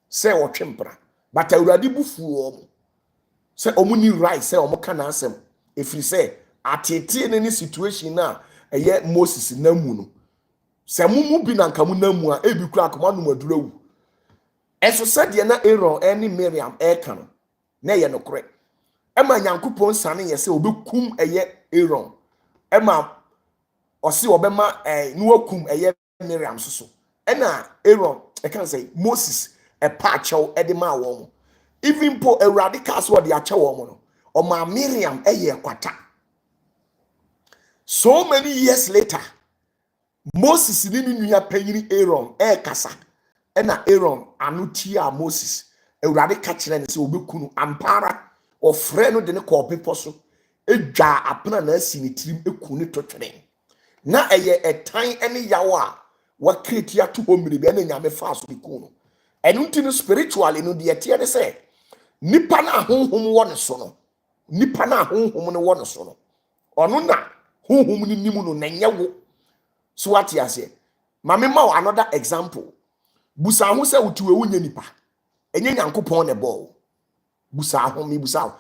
say wo twempena but awurade bufu omo say omo ni right say omo kan asem efiri say atete ne situation na eye Moses namu no se mumu bi na nkamu namu a ebi kura akoma no madurawu eso se de na Aaron ene Miriam eka no na ye no kore ema Nyankopon sane ye se obekum eye Aaron ema osi obema no wakum eye Miriam soso ena Aaron e kan say Moses e pa chew e de ma wo even po awurade cast what the ache wo no o ma Miriam eye kwata so many years later Moses ni nua panyini Aaron kasa ena Aaron anu tia Moses Ewurade ka kire ne se obekunu ampara ofre no de ne ko pepo so edwa apena na asi ne tirim eku ne totwene na eye etan ene yawo a wa create ya to homiri be na nyame fa so ku no enu nti no spiritually no de tie ne se nipa na honhom wo ne so no nipa na honhom ne wo ne so no ono na honhom ni nimu no na nyewo so what ya say mame ma another example busa ho se wotiwe wunya nipa enye nyankopon ne ball busa ho mi busa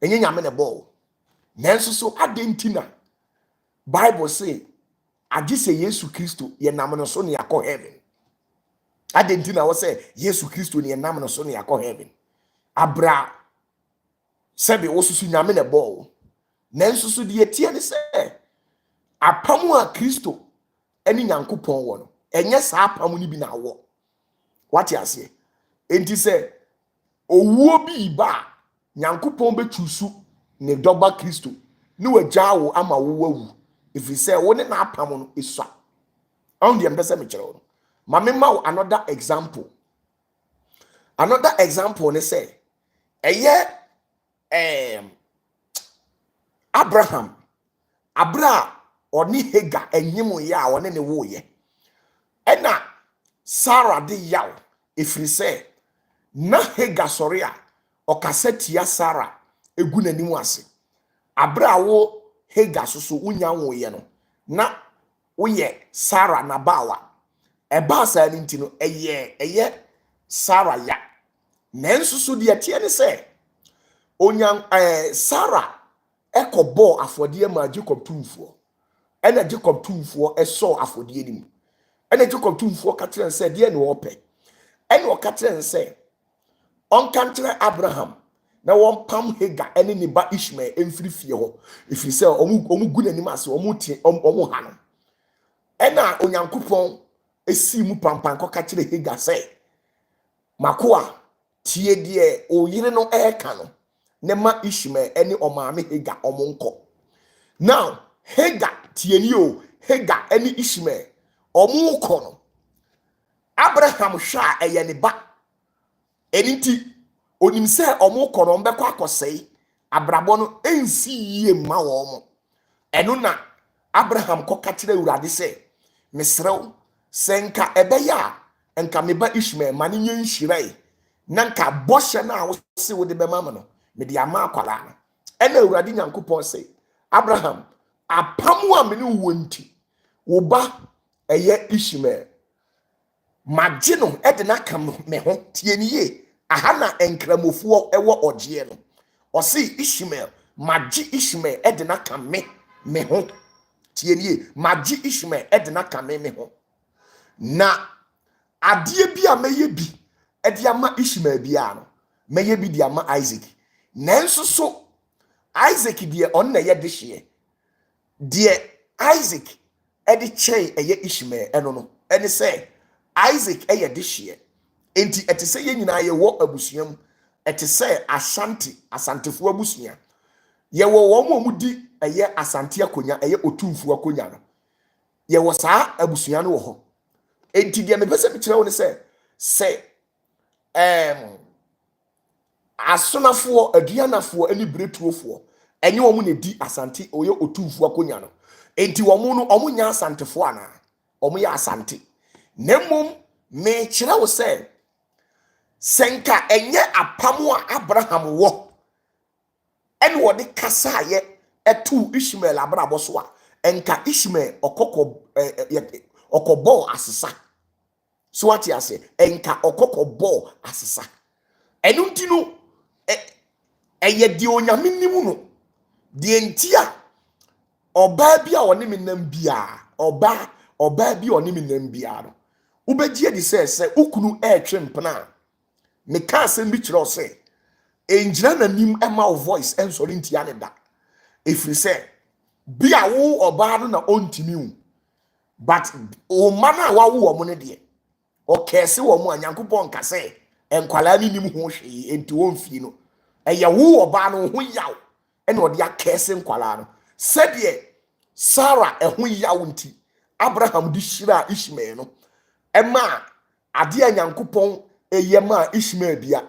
enye nyame ne ball nanso so adentina Bible say agi se Yesu Kristo ye nam no so ne yakọ heaven adentina wo say Yesu Kristo ne ye nam no so ne yakọ heaven abra sebe wo susu nyame ne ball nanso so de tie ne se apamu a Kristo eni nyankopon wo no enye sa apamu ni bi na wo what you say enti se owuo bi ba nyankopon betusu ne doba Kristo ni wajawo ama wo wawu if you say wo ne na apam no esua on dem pese me kire wo ma me ma another example ne say eye Abraham oni Hagar enyim ya woni ne wo ye ena Sarah de yaw ifiri say na Hagar sori a okasetia Sarah egu nanimu ase abra wo Hagar so unya wo ye no na wo ye Sarah na bawa eba sa ni ntino eye Sarah ya nanso so de tie ne say onya Sarah ekobo afode ma Jacob tumfuo ena Jacob tumfuo eso afode ni mu ena Jacob tumfuo ka kire say de ne wo pe ena o ka kire say on kantre Abraham na won pam Hagar ene ne ba Ishmael emfiri fie ho ifiri say omu gu nanim ase omu ha no ena onyankopon esi mu pampan ko ka kire Hagar say makoa tie de o yire no eka no ne ma Ishmael ene o maame Hagar omonko now Hagar tie ni o Hagar ene Ishmael omonko no Abraham hwa eye ne ba enti onim se omonko no mbekọ akosei abrabo no ensi yie ma wo mo eno na Abraham ko ka kire Urade se mesrew senka ebeya enka meba Ishmael mane nyen hyirai nanka boshe na wo se wo de be mama no me de ama akwala no ena Urade Nyankopon se Abraham apamu a me ne wo nti wo ba eye Ishmael magye no ede na kam me ho tie ni ye aha na enkramofuo ewo ogye no o se Ishmael magye Ishmael ede na kam me ho tie ni ye magye Ishmael ede na kam me ho na adie bi a meye bi ede ama Ishmael bia no meye bi di ama Isaac nanso so Isaac die on na ye de hye die Isaac ede chei eye Ishmael eno no ene se Isaac eye de hye enti ete se ye nyina ye wo abusuam ete se asantefo abusua ye wo wo mu di eye asante akonya eye otumfu akonya no ye wo saa abusua no wo ho enti de me pese bi kire wo ne se asonafo aduanafo ani bretuofo enye wo mu ne di asante oye otumfu akonya no enti wo mu no omu nya asantefo ana omu ya asante nemum me kire wo se senka enye apamu a Abraham wo ene wo de kasa ye etu Ishmael abrabo so a enka Ishmael okobo asesa so what you say enka okobo asesa enu ntinu eye di onyame nimu no de ntia oba bi a woni menam bia oba bi oni menam bia no ubegye di se ukunu etwe mpena me ka asem bi kire se engira nanim ema wo voice ensori ntia ne da efiri se bia wo oba no na ontimi wu but o mana wa wo mo ne de o kese wo mo anyankopon ka se enkwala ni nim ho hwe enti won fi no eye wo oba no ho yaw ene odi akese nkwala no se de Sarah eho yaw nti Abraham di shira Ishmael no ema ade a Nyankopɔn eyema Ishmael bia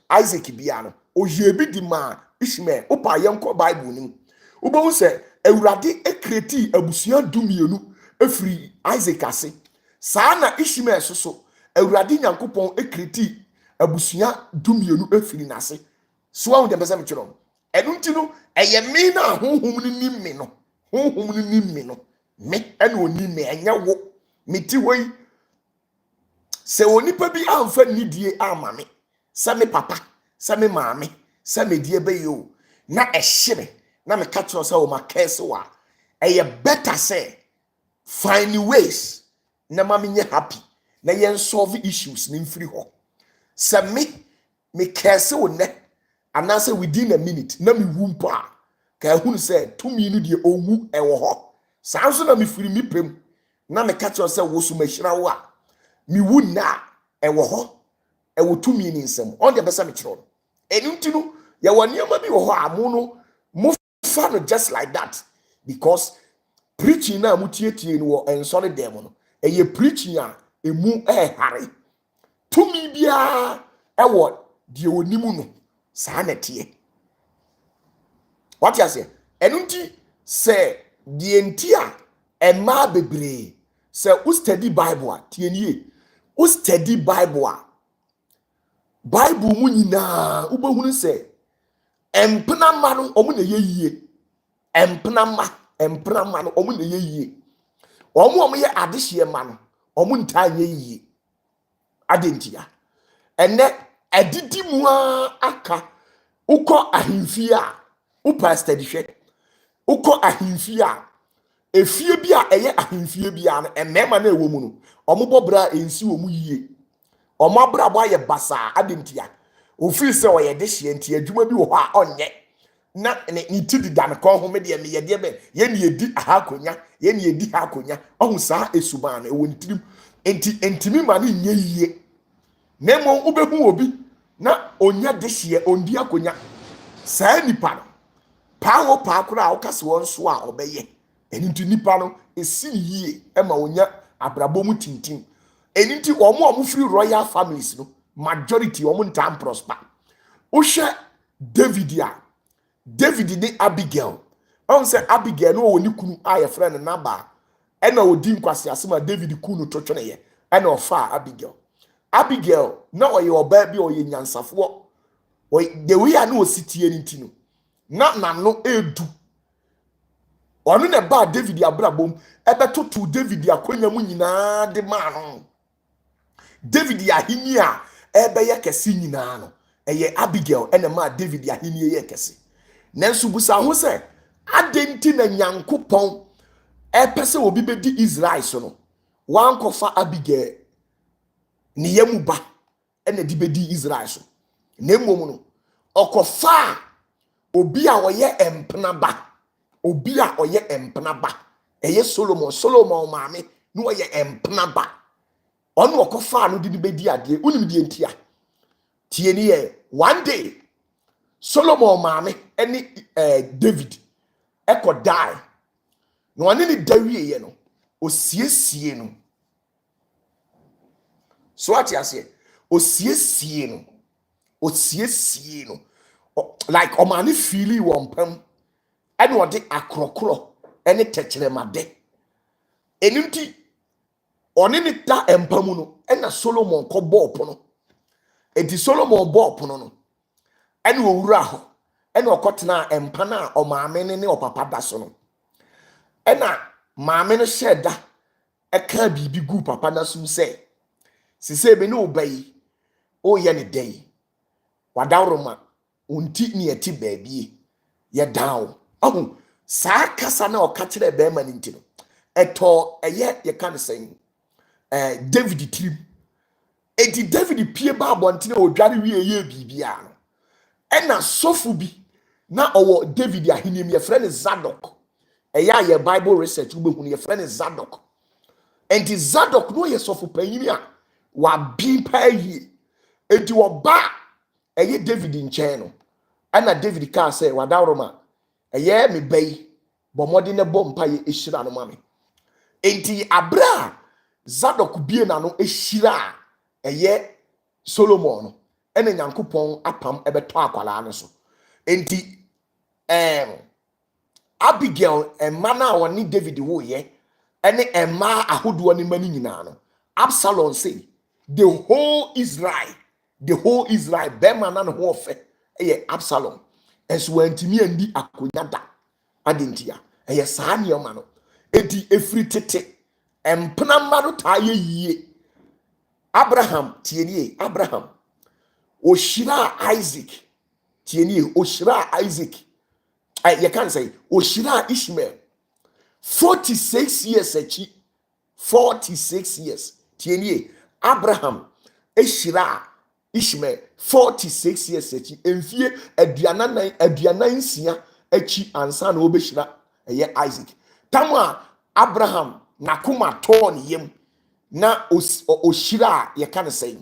Isaac bia no ohie bi di ma Ishmael opa yenko Bible nim ubo se Awurade ekreti abusua dumienu efiri Isaac ase saa na Ishmael so Awurade Nyankopɔn ekreti abusua dumienu efiri nase so awu de besa me kyerɛ enu nti no eye me na honhom ni nim me no honhom ni nim me no me ene oni me enya wo me ti hoi se onipa bi amfa nidie ama me se me papa se me maame se me die be yo na ehyere na me ka kyerɛ sɛ o ma kɛse wa eye better say find ways na ma me nye happy na yen solve issues ni mfiri ho se me kɛse wo ne anase within a minute na me wumpo a ka ehunu sɛ tumi no de owu ɛwɔ hɔ saa nso na me firi mi pem na me ka kyerɛ sɛ wo so mahyira wo a mi wu na ewo ho ewo tumi ni nsem on de besa me kyerɛ no enu nti no ye wɔ nneɛma bi wɔ hɔ a mo no mo fa no just like that because preaching na mo tietie no wɔ ensɔre dem no eye preaching a emu hare tumi bia ewo de onimu no saa na tie what you say enu nti sɛ de nti a ema bebree sɛ u study Bible a tie nie u study Bible a Bible mu nyina u behunu sɛ empena ma no omu na yeyie empena ma no omu na yeyie omu ye adehye ma no omu nta yeyie adentia ene adidi mu aka ukɔ ahemfie a u pastor di hwɛ ukɔ ahemfie a efie bi a eye ahemfie bia no emema na ewo mu no omobɔ bra ensi wo mu yie omabra bo aye basa adentia ofiri se oye de hye nti adwuma bi wo hɔ a onye na ne ti di dan kon ho me de me ye de be ye ne edi aha konya ye ne edi ha konya ohun saa esuban no ewo ntirim entimi ma ne nye yie na mo ubehu obi na onya de hye ondi akonya saa nipa no pa wo pa kura a wokase won so a obeye eni nipa no esi yie ema onya abrabɔ mu tintin eni nti omo free royal families no majority omo ntam prosper wohwɛ David ni Abigail on say Abigail no woni kunu a ye frɛ no Nabal ena odi nkwase asema David kunu totwene ye ena ofa Abigail na oye oba bi oye nyansafo the way a no ositie ni nti no na no edu onu ne ba David abrabom ebetutu David akonya mu nyina de ma no David ahini a ebeye kese nyina no eye Abigail ene ma David ahini ye kese nanso busa ho se adenti na Nyankopɔn epese obi bedi Israel so no wankofa Abigail ni yamu ba ene di bedi Israel so na mmom no okofa obi a oye empena ba obi a oye empena ba eye Solomon maame no oye empena ba onu okofa no di bedi ade unim die ntia tie ni ye one day Solomon maame eni David eko die no oni ni dawie ye no osiesie no so ati ase osiesie no like o mani feel wompam ene ode akrokro ene tekyeremade enunti oni ni ta empamu no ena Solomon ko bop no enti Solomon bop no ene owura ho ene okotena empa na o maame ne opapa da so no ena maame no sheda eka bibi gu papa na sum se be no obayi o ye ne dai wadawroma unti ni eti baabie ye down ahu saa kasa na o ka kire be ma ninti no eto eye ye kan sen David trim edi David pie ba abonte na odware wie ye bibia no ena sofu bi na owo David ahinim ye frɛ ne Zadok eya ye Bible research ubehunu ye frɛ ne Zadok enti Zadok no ye sofu panyini a wa bi pa yi enti wo ba eye David nkyɛn no ana David ka sɛ wadawroma eye me bai bomode ne bompa ye ehira no mame enti abra Zadok bie na no ehira eye Solomon no ene Nyankopon apam ebeto akwala no so enti Abigail emma na woni David wo ye ene emma ahodo ni mani nyina no Absalom say the whole Israel bema na no ho ofe eye Absalom enso wantimi andi akonya da adentia eye saa nioma no enti efri tete empena maro ta ye yie Abraham tienie Abraham oshira Isaac tienie oshira Isaac you can say oshira Ishmael 46 years achi 46 years tienie Abraham eshira Ishmael 46 years achi enfie aduanan sia achi ansa na obeshira eye Isaac tamwa Abraham nakuma ton yem na oshira you can say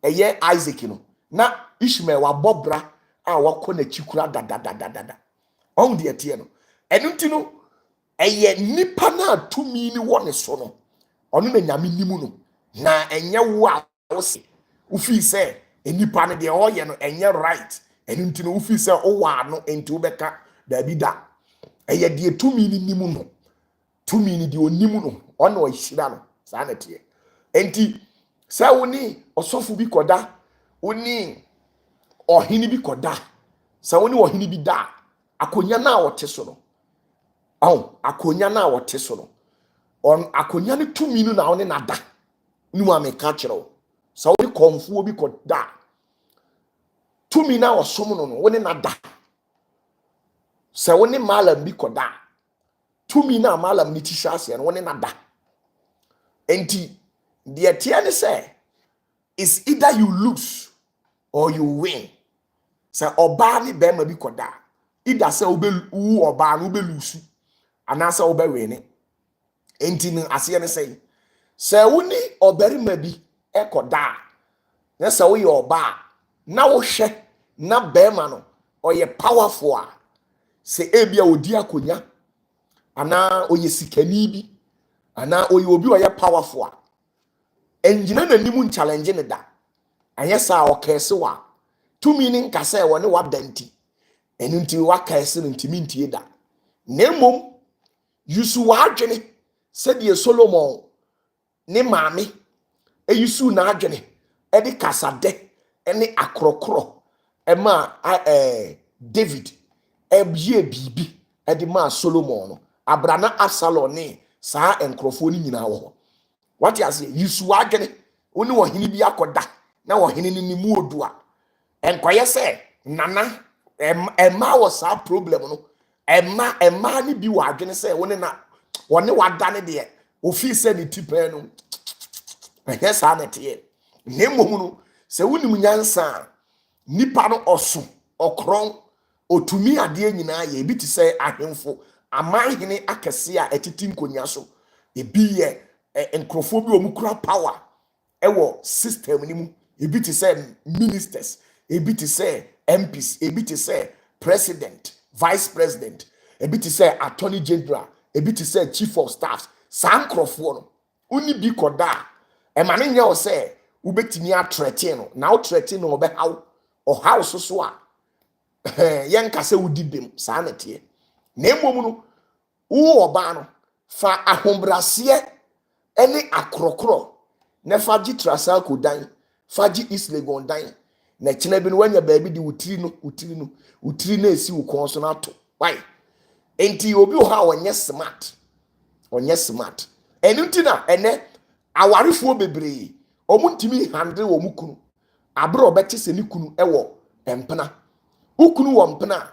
eye Isaac no na Ishmael wa bobra a wakọ na chikura da on de tie no enunti no eye nipa na tumi ni woni so no onu na nyame nimu no na enye wo a wo se ufi se enipa ne de oye no enye right enunti no ufi se o wa no enti wo beka da bi da eye de tumi ni nimu no tumi ni de onimu no ono o hira no sa na tie enti sa woni osofu bi koda woni ohini bi koda sa woni ohini bi da akonya na wote so no akonya na wote so no on akonya ne tumi no na woni nada ni mu ameka kire sa woni konfuo bi koda tumi na osom no no woni nada sa woni malam bi koda tumi na malam ni tishase no woni nada enti the tiene say is either you lose or you win. Say oba ni bema bi koda either say obe wu oba no be lose ana say obe win enti ni ase ne say woni obarima bi ekoda na say wo ye oba na wo hwe na bema no oye powerful a say ebia odi akonya ana oye sikani bi ana oye obi oye powerful a enjina na nimu challenge ne da ayesa o kese wa tumi ni nkase wo ne wadanti enunti wa kese no ntimi ntie da nemom yusu wa adwene se de Solomon ne maame eyusu na adwene e de kasade ene akrokro ema David ebie bibi e de ma Solomon no abrana Absalom ne saa enkrofo ni nyina wo what you say yusu wa adwene oni wo hini bi akoda na wo hini ni mu odua enkoye se nana emma was a problem no emma ni bi wa adwene se woni na woni wada ne de ofi se ni tipe no ehye sa na tie nemu no se woni munyansa nipa no oso okron otumi ade nyina ye bi ti se ahemfo amanhene akese a etiti nkonya so ebi ye enkrofo bi omukura power ewo system ni mu ebi ti say ministers ebi ti say MPs ebi ti say president vice president ebi ti say attorney general ebi ti say chief of staff sankrofo no uni bi koda e ma ne nya o say ubetimi atrete no na o trete no obe haw o house so a yen ka say udi bem sa na tie na emom no wo oba no fa ahombrase ene akrokro ne faji trasa ko dan faji islegon dan na kina bi no wanya baabi di utiri na esi ukon so na to why enti obi o ha onye smart enunti na ene awarefo bebre omuntimi handle wo mukunu abro obeti se ni kunu ewo empena ukunu wo mpena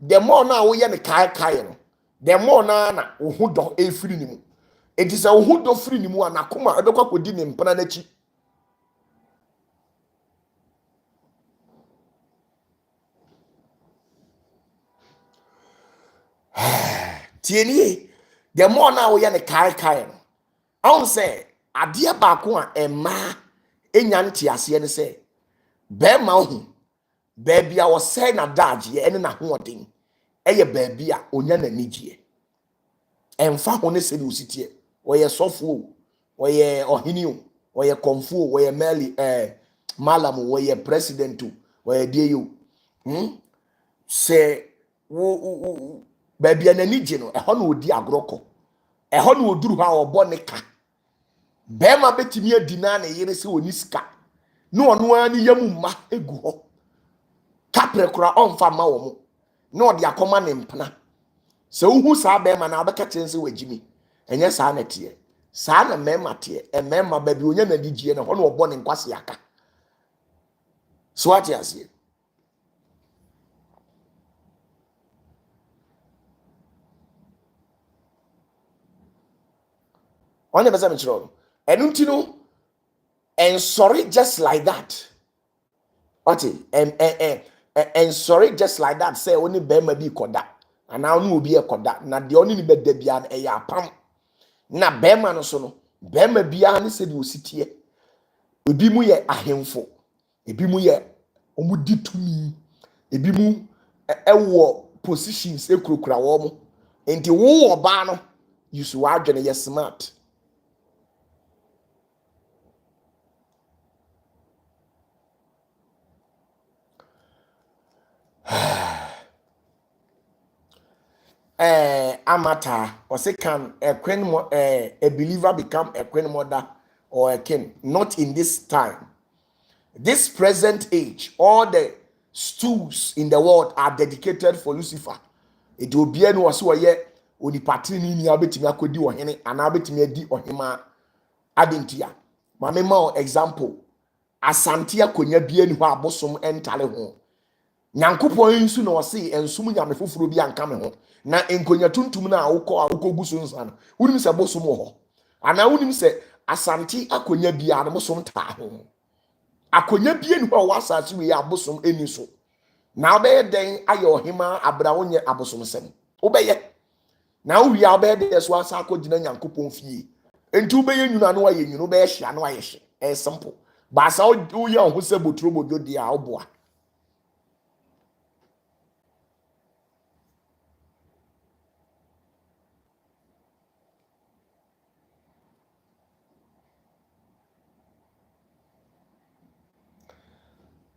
the more na wo ye ne kai no the more na wo hudo efiri ni mu it is a hudo free ni mu anakoma ebekwa kodi ne mpana nachi tieni the more na wo ye ne kai no on say ade ba ko a emma enya nti ase ne say be ma hu baby a wo say na daje ene na hoden eye baby a onya na nigye emfa ho ne se ni ositie oye sofo oye ohini wɔyɛ kɔnfuo wɔyɛ meli malam wɔyɛ president wɔyɛ deɛ yo sɛ wo baabi a n'ani gye no ɛhɔ na odi agorɔ kɔ ɛhɔ na oduru hɔ a ɔbɔ ne ka bɛrima bɛtumi adi na ne yere sɛ oni sika na ɔno ara ne yam mma egu hɔ kapre kora ɔmfa ma wɔ mo na ɔde akɔma ne mpena sɛ wohu saa bɛrima na wabɛka kyerɛ sɛ wagyimi ɛnyɛ saa na teɛ saa na mɛrima teɛ mɛrima baabi onya n'ani gye na hɔ na ɔbɔ ne nkwasi aka so ate aseɛ ɔne bɛsɛ mekyerɛ no ɛno nti no ɛnsɔre just like that ɔte ɛnsɔre just like that sɛ ɔne bɛrima bi kɔda anaa ɔne obi ɛkɔda na deɛ ɔne ne bɛda biara no ɛyɛ apam na bɛrima no so no bɛrima biara ne sɛdeɛ osi teɛ ebi mu yɛ ahemfo ebi mu yɛ ɔmo di tumi ebi mu ɛwɔ positions ekurokura wɔn mo nti wo ɔbaa no yusu wadwene yɛ smart. Amata or say can a believer become a queen mother or a king? Not in this time. This present age, all the stools in the world are dedicated for Lucifer. It will be any was yet or the party ni abetimi akodi ohene and abetimi adi ohema adentia. Mamema example asantia konya bia ni ho abosom entale ho. Nyankopɔn nsu na ɔse ensum nyame foforo bi anka me ho na enkonya tuntum na awokɔ guso nsa no wonim sɛ bosom ho ana wonim sɛ asante akonya bia no bosom taa ho akonya bia ni ho wasase we abosom eni so na obɛyɛ den ayɛ ɔhema abra wonye abosom sɛm obɛyɛ na wo wia obɛyɛ den so asa akɔgyina Nyankopɔn fie enti wobɛyɛ nwuna no ayɛ nwuna obɛyɛ hia no ayɛ hye simple ba sa wo yɛ ho sɛ botro bodwo dia oboa.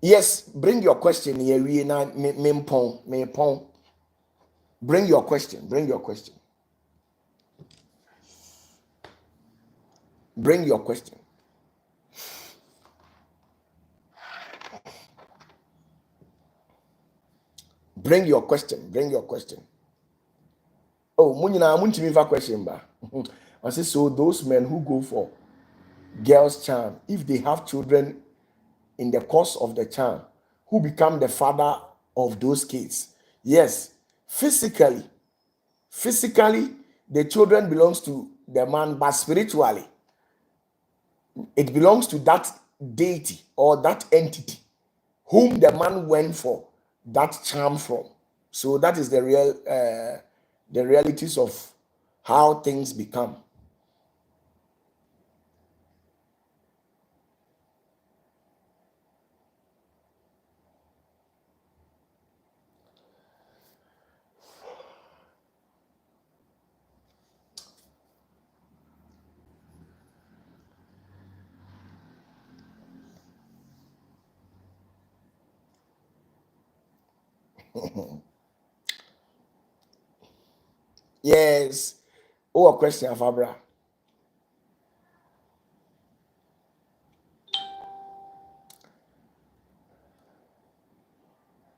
Yes, bring your question here. We na me pon. Bring your question. Bring your question. Bring your question. Bring your question. Bring your question. Oh, munyina muntimi fa question ba. I say so those men who go for girls' charm, if they have children in the course of the charm, who become the father of those kids. Yes, physically, the children belongs to the man, but spiritually, it belongs to that deity or that entity whom the man went for that charm from. So that is the realities of how things become. Yes. Oh, a question, Fabra.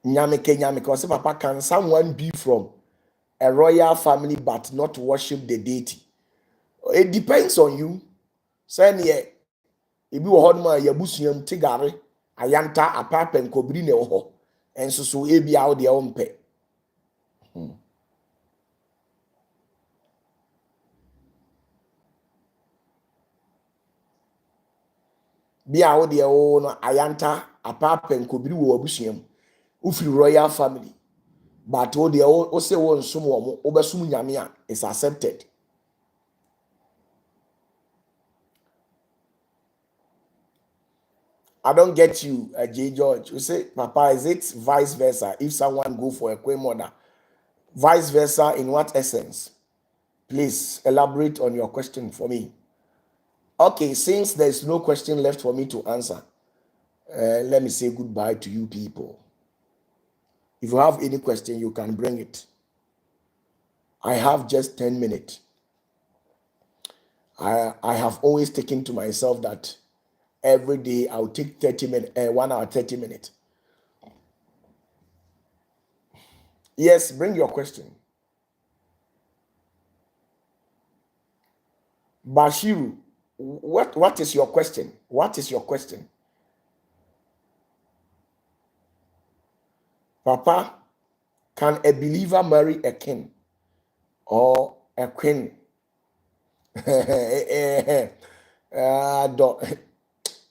Nyamike, because Papa, can someone be from a royal family but not worship the deity? It depends on you. Say yeah, if you hold my yabusium tigare, ayanta apapa and kobri ne oho, and so ebi out their own pay. Be out their own ayanta apapa and kobri wo abusium. Ufi royal family, but all the o say one sumo obesum nyame is accepted. I don't get you, J. George. You say, Papa, is it vice versa if someone go for a queen mother? Vice versa in what essence? Please elaborate on your question for me. Okay, since there's no question left for me to answer, let me say goodbye to you people. If you have any question, you can bring it. I have just 10 minutes. I have always taken to myself that every day I'll take 30 minutes, 1 hour, 30 minutes. Yes, bring your question. Bashiru, what is your question? What is your question? Papa, can a believer marry a king or a queen?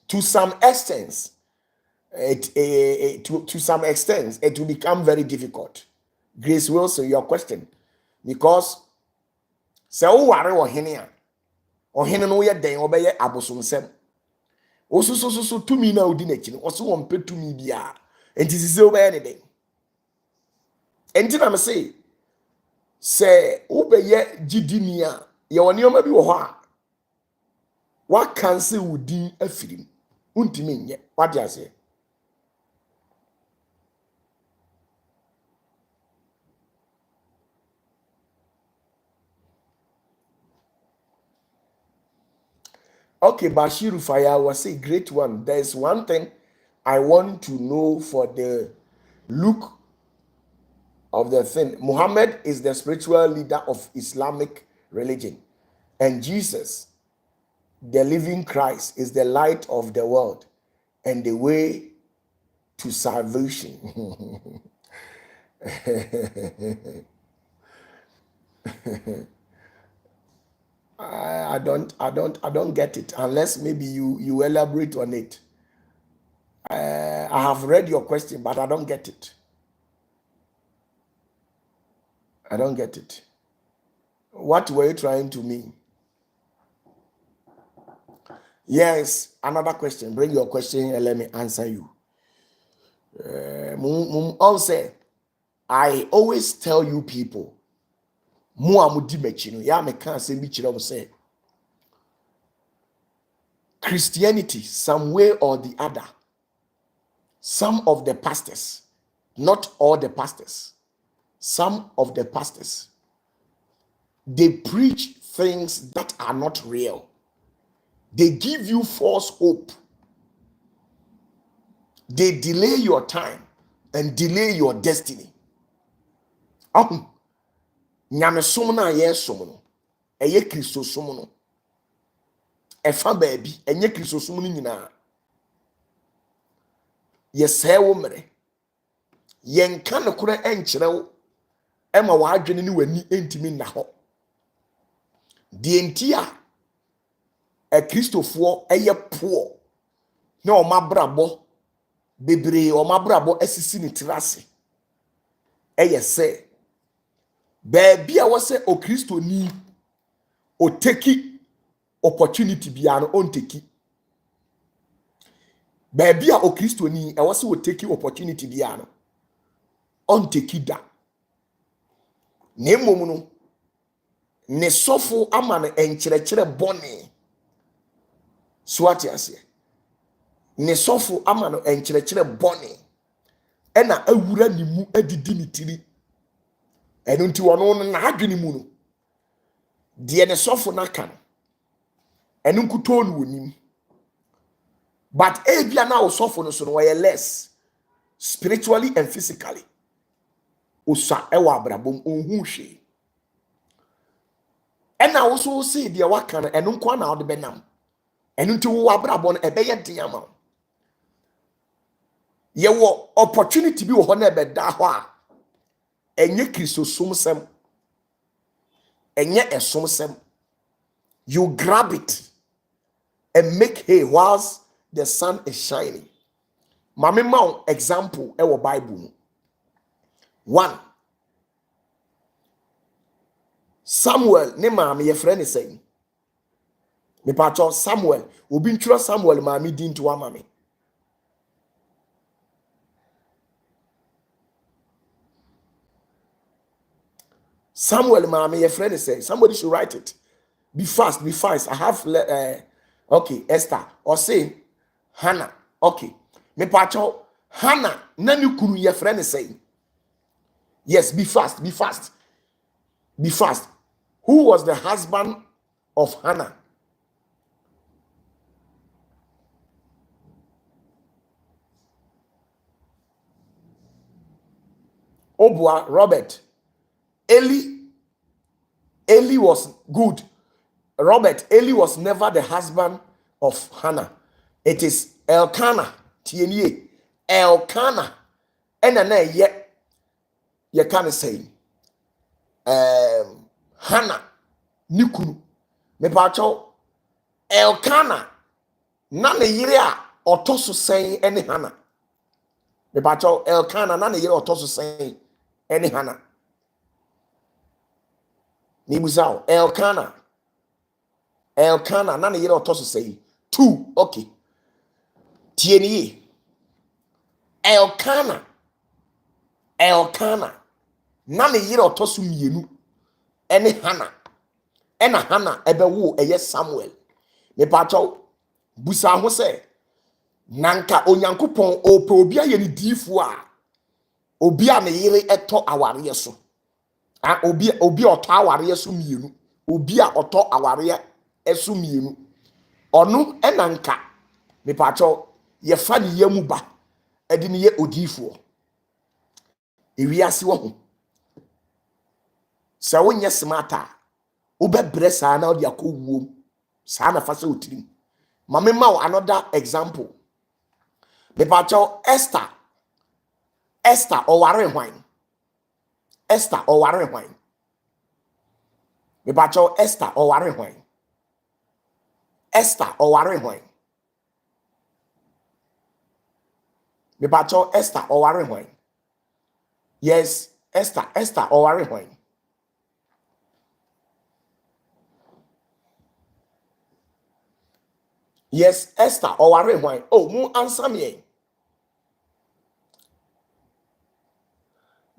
To some extent, to some extent, it will become very difficult. Grace Wilson, your question, because so worry or hene no ye den obeye abosomsem. Osususu tumi na odi n'akyi no, oso won pe tumi bia. Enti sise obeye ne den. Enti na me se wobeye gidini a ye woni oma bi wo ho a wa kanse wudin afirim. Untimi nye. What do you say? Okay, Bashiru Fire was a great one. There's one thing I want to know for the look of the thing. Muhammad is the spiritual leader of Islamic religion, and Jesus, the living Christ, is the light of the world and the way to salvation. I don't get it unless maybe you elaborate on it. I have read your question, but I don't get it. I don't get it. What were you trying to mean? Yes, another question. Bring your question and let me answer you. Also, I always tell you people, Christianity, some way or the other, some of the pastors, not all the pastors, some of the pastors, they preach things that are not real. They give you false hope. They delay your time and delay your destiny. Nyamesom na yesom no, eye Kristosom no. Efa baabi, enye Kristosom no nyina. Yesɛe wo mere. Yenka no kora enkyere wo. Ema wadwene ni wani entimi na ho. Die enti a Kristofo eye poor. Na o mabrabo bebre o mabrabo asisi ni tirase. Eye se baabi a wose o Kristoni o teki opportunity bia no on teki. Baabi a o Kristoni e wose o teki opportunity bia no on teki da. Ne mmom no ne sofo ama no enkyerɛkyerɛ bɔne. So what you say? Ne sofo ama no enkyerɛkyerɛ bɔne. Ɛna awura ni mu adidi ni tiri. Ɛno nti wɔno no na adwene mu no. Die ne sofo na ka no. Ɛno nkuto no wonim. But ebia na osofo no so no wɔyɛ less spiritually and physically. Osa ɛwɔ abrabom onhu hwe. Ɛna wo so say dia waka no ɛno nko na wode benam. Ɛno nti wo abrabɔ no ɛbɛyɛ den ama. Ye wo opportunity bi wo ho na ɛbɛda ho a ɛnyɛ Kristosom sem. Ɛnyɛ ɛsom sem. You grab it and make hay whilst the sun is shining. Mame ma example ɛwɔ Bible. 1 Samuel ne maame ye frɛ ne sɛn. Me patcho Samuel, obi ntwura Samuel maame din to amame. Samuel maame ye frɛ ne sɛn. Somebody should write it. Be fast, be fast. I have Okay, Esther, or say Hannah. Okay, me pacho Hannah, nani kunu ye friend saying. Yes, be fast, be fast, be fast. Who was the husband of Hannah? Obua, Robert. Eli was good. Robert, Eli was never the husband of Hannah. It is Elkanah. Tienie. Elkanah. And then ye can say Hannah Nikunu. Me pacho Elkanah na ne yire a otoso sen ene Hannah. Me pacho Elkanah na ne yire otoso sen ene Hannah. Ni buzao Elkanah na ne yere otoso sei. 2. Okay. Tieni. Elkanah na ne yere otoso mienu ene Hannah. Ena Hannah ebewo eye Samuel. Me pacho busa ho se nanka onyankopon ope obi aye ne difo a obi a ne yere eto aware so. Obi oto aware so mienu. Obi a oto aware eso mienu. Onu enanka me pacho ye fa ne yamu ba edi ne ye odifo. Ewiase wo ho. Sa wonye smarta obebre sa na odi akowuom. Sa na fa se otirim. Mame ma another example. Me pacho Esther oware hwan. Esther oware hwan. Me pacho Esther oware hwan. Esther oware hwan. Me pacho Esther oware hwan. Yes, Esther oware hwan. Yes, Esther oware hwan. Oh, mu answer me.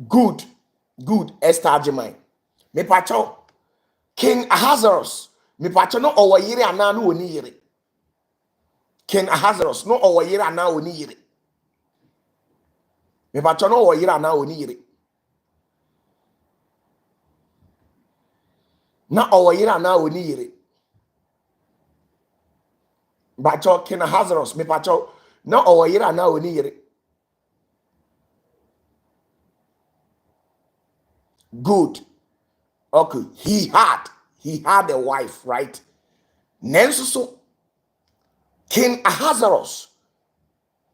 Good. Esther Ajimai. Me pacho King Ahasuerus. Me pacho no owayire ana no oni yire. King Ahasuerus no owayire ana oni yire. Me pacho no owayire ana oni yire. Na owayire ana oni yire. Pacho King Ahasuerus me pacho no owayire ana oni yire. Good. Okay, he had a wife, right? Nenso so King Ahasuerus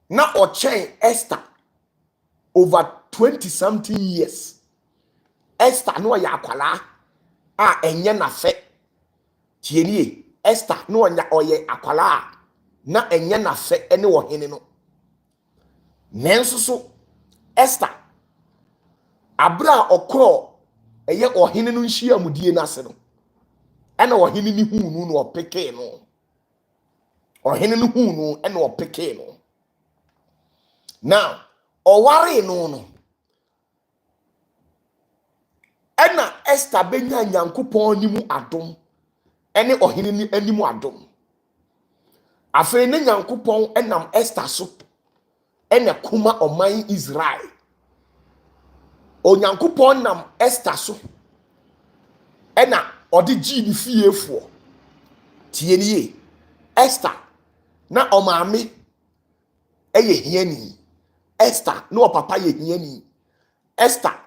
na ochen Esther over 20 something years. Esther no ya akwala a enye na fe. Tienie, Esther no nya oye akwala na enye na fe ene wo hene no. Nenso so Esther abra okro eye ohene no nhia mudie na se no. Ena ohene ni hu no no opeke no. Ohene no hu no ena opeke no. Now, oware no. Ena Esther benya nyankopon nimu adom. Ene ohene ni animu adom. Afa ne nyankopon enam Esther so. Ene kuma oman Israel. Onyankopon nam Esther so. Ena odi gi ni fiefo. Tienie. Esther na omame eye hiani. Esther no papa ye hiani. Esther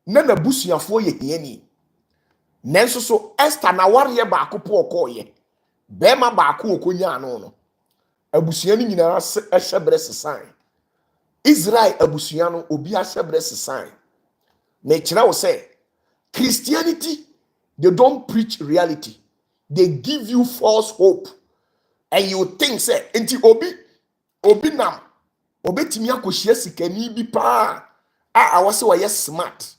na nabusuafo ye hiani. Nenso so Esther na warye baako po okoye. Bema baako okonya ano no. Abusua ni nyina ehyebre sesan. Israel abusua no obi ahyebre sesan. Na kira wo say Christianity, they don't preach reality. They give you false hope. And you think say enti obi nam obetimi akohia sikani bi pa a awose wo yes smart.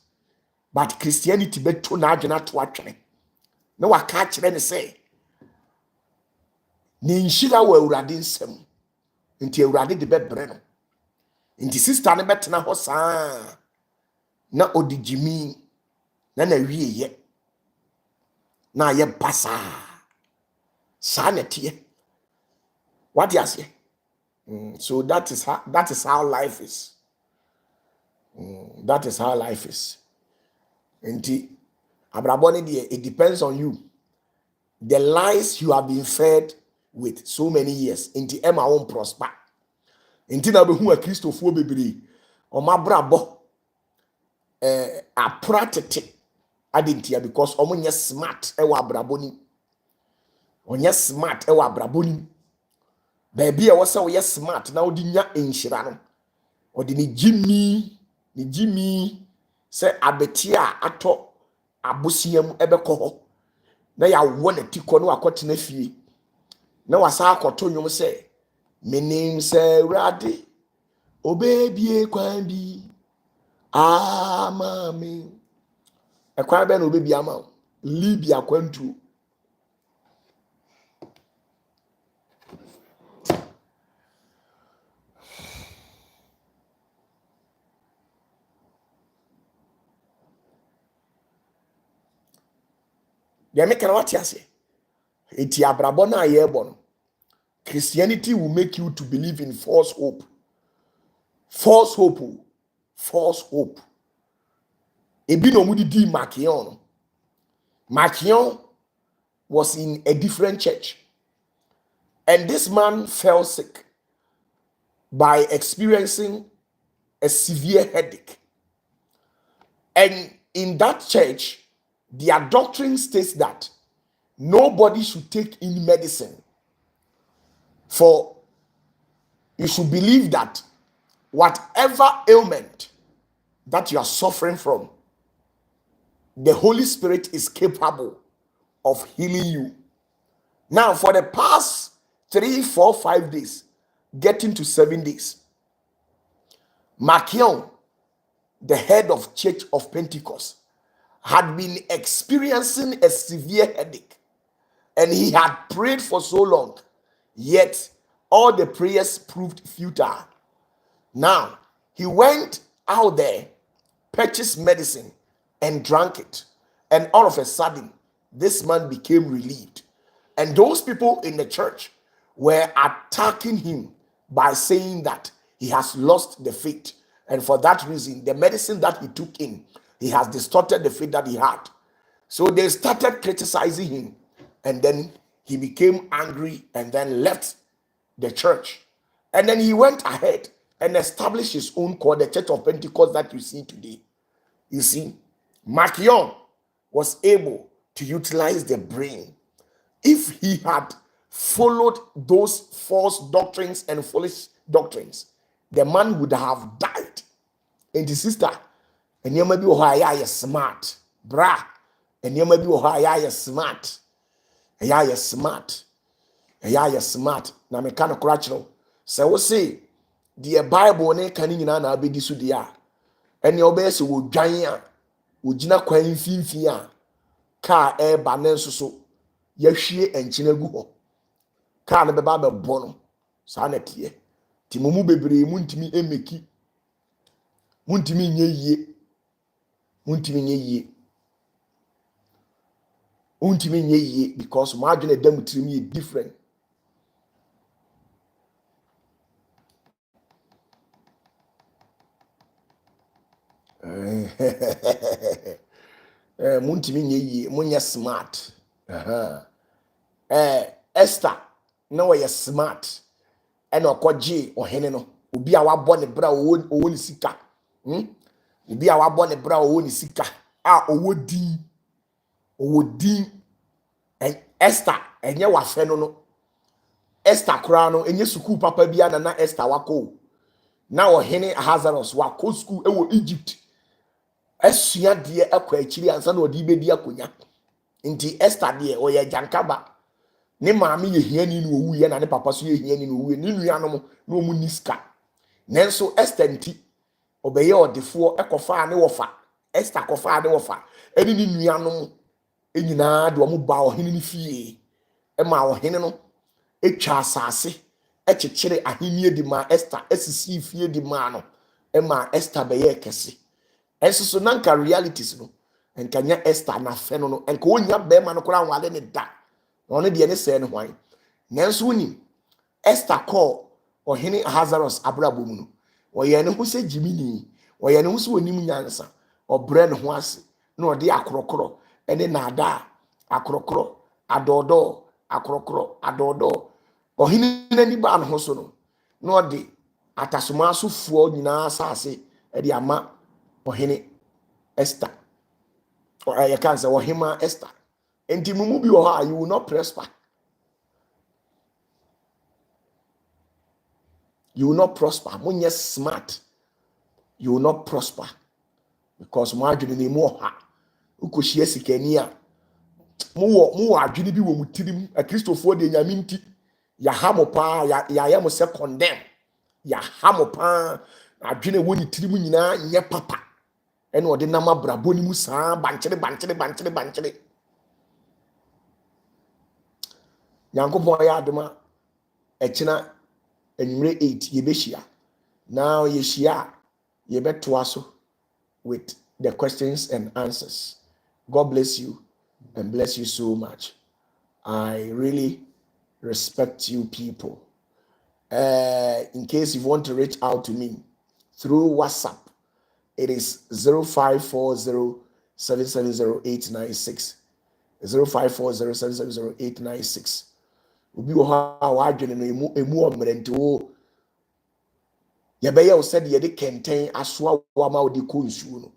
But Christianity beto na adwena to atwene. Na waka kire ne say ni nhira wa awurade nsem. Nti awurade de bebre no. Nti sister ne betena ho saa na odigimi na wieye na ye basa saa na tie What you say? So that is how life is. That is how life is. Nti abraboni there, it depends on you. The lies you have been fed with so many years. Nti Emma won't prosper. Nti na be hu a Christopher bebre. O mabrabo a pratete adentia because omo nye smart e wa abraboni. Onye smart e wa abraboni. Baby a wasa we smart na odi nya enhyira no. Odi ni Jimmy se abetia ato abosiam ebekọ ho na ya wo na tiko no akotena fie na wasa akoto nwom se menim se urade obebie kwan bi amami ekwan be na obebie ama libya kwantu ya me kana wati ase eti abrabo na ayebo no. Christianity will make you to believe in false hope. False hope. False hope. Ebi no mudi di Makion. Makion was in a different church. And this man fell sick by experiencing a severe headache. And in that church, their doctrine states that nobody should take any medicine. For you should believe that whatever ailment that you are suffering from, the Holy Spirit is capable of healing you. Now, for the past 3, 4, 5 days, getting to 7 days, Makion, the head of Church of Pentecost, had been experiencing a severe headache, and he had prayed for so long, yet all the prayers proved futile. Now, he went out there, purchased medicine, and drank it, and all of a sudden, this man became relieved. And those people in the church were attacking him by saying that he has lost the faith, and for that reason, the medicine that he took in, he has distorted the faith that he had. So they started criticizing him, and then he became angry and then left the church. And then he went ahead and established his own called the Church of Pentecost that you see today. You see, Makion was able to utilize the brain. If he had followed those false doctrines and foolish doctrines, the man would have died. And the sister, and you may be smart, bra, and you may be smart, smart, smart. Na me kind of correctional. So we say the Bible ne kan nyina na abedi so dia. And you obey so wo dwan a, wo gina kwan mfimfin a, car e ba ne nso so yahwie enkyina gu ho. Car ne beba be bo no. Sa na tie. Ti mumu bebre mu ntimi emeki. Mu ntimi nye yie. Untimi nye yie because my adwene dem tirim is different. Muntimi nye yie, munya smart. Esther, no way smart. And okoje ohene no. Obi a wabɔ ne bra owo ni sika. Obi a wabɔ ne bra owo ni sika. Owo din. And Esther, enye wafe no. Esther kura no, enye suku papa bia na Esther wako. Na ohene Ahasuerus wako school ewo Egypt. Esua de akwa akiri ansa na odi bedi akonya. Nti Esther de oye jankaba. Ne maame ye hiani no owu ye na ne papa so ye hiani no owu. Ni nuanom no mu niska. Nenso Esther nti obeye odefo ekofa ne wofa. Esther kofa ne wofa. Eni ni nuanom enyina de omo ba ohene ni fie. E ma ohene no etwa asase ekekere ahenie di ma Esther esisi fie di ma no. E ma Esther beye kese. Enso so nanka realities no. Enka nya Esther na fe no enka onya be ma no kora wale ne da. Ono de ne se ne hwan. Nenso ni Esther call or Henny Hazarus Abrabumuno, or Yan who said Jiminy, or Yan who's winning Yansa, or Bren Huasi, no dear crocro, and then Nada, a crocro, a dodo, a crocro, a dodo, or Henny Ban Hosono, no de Atasumasu for Nina Sasi, Ediama, or Henny Esther, or I can't say, or Hima Esther. And Timubi or you will not prosper. You will not prosper. When you're smart, you will not prosper. Because more adwene more ha. Ukoshie sikania. Mo adwene bi wo mutirim. A Christopher de nyame nti. Ya hamo pa ya yamo se condemn. Ya hamo pa adwene wo ni tirim nyina nye papa. Ene ode nam abrabo ni mu saa bankyere. Nyankopon ya adoma ekina enyimre 8 yebehia. Now yeshia yebetoaso with the questions and answers. God bless you and bless you so much. I really respect you people. In case you want to reach out to me through WhatsApp, it is 0540770896. 0540770896. Ubi wo ha wadwene no emu omrente wo yebeye wo said ye de kenten asoa wo ma wo de konsuo no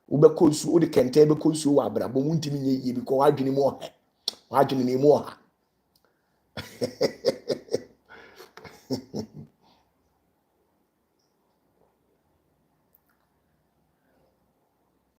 wo be konsuo wo de kenten be konsuo wo abrabo mu ntimi nye yie because wadwene mu oha wadwene ne mu oha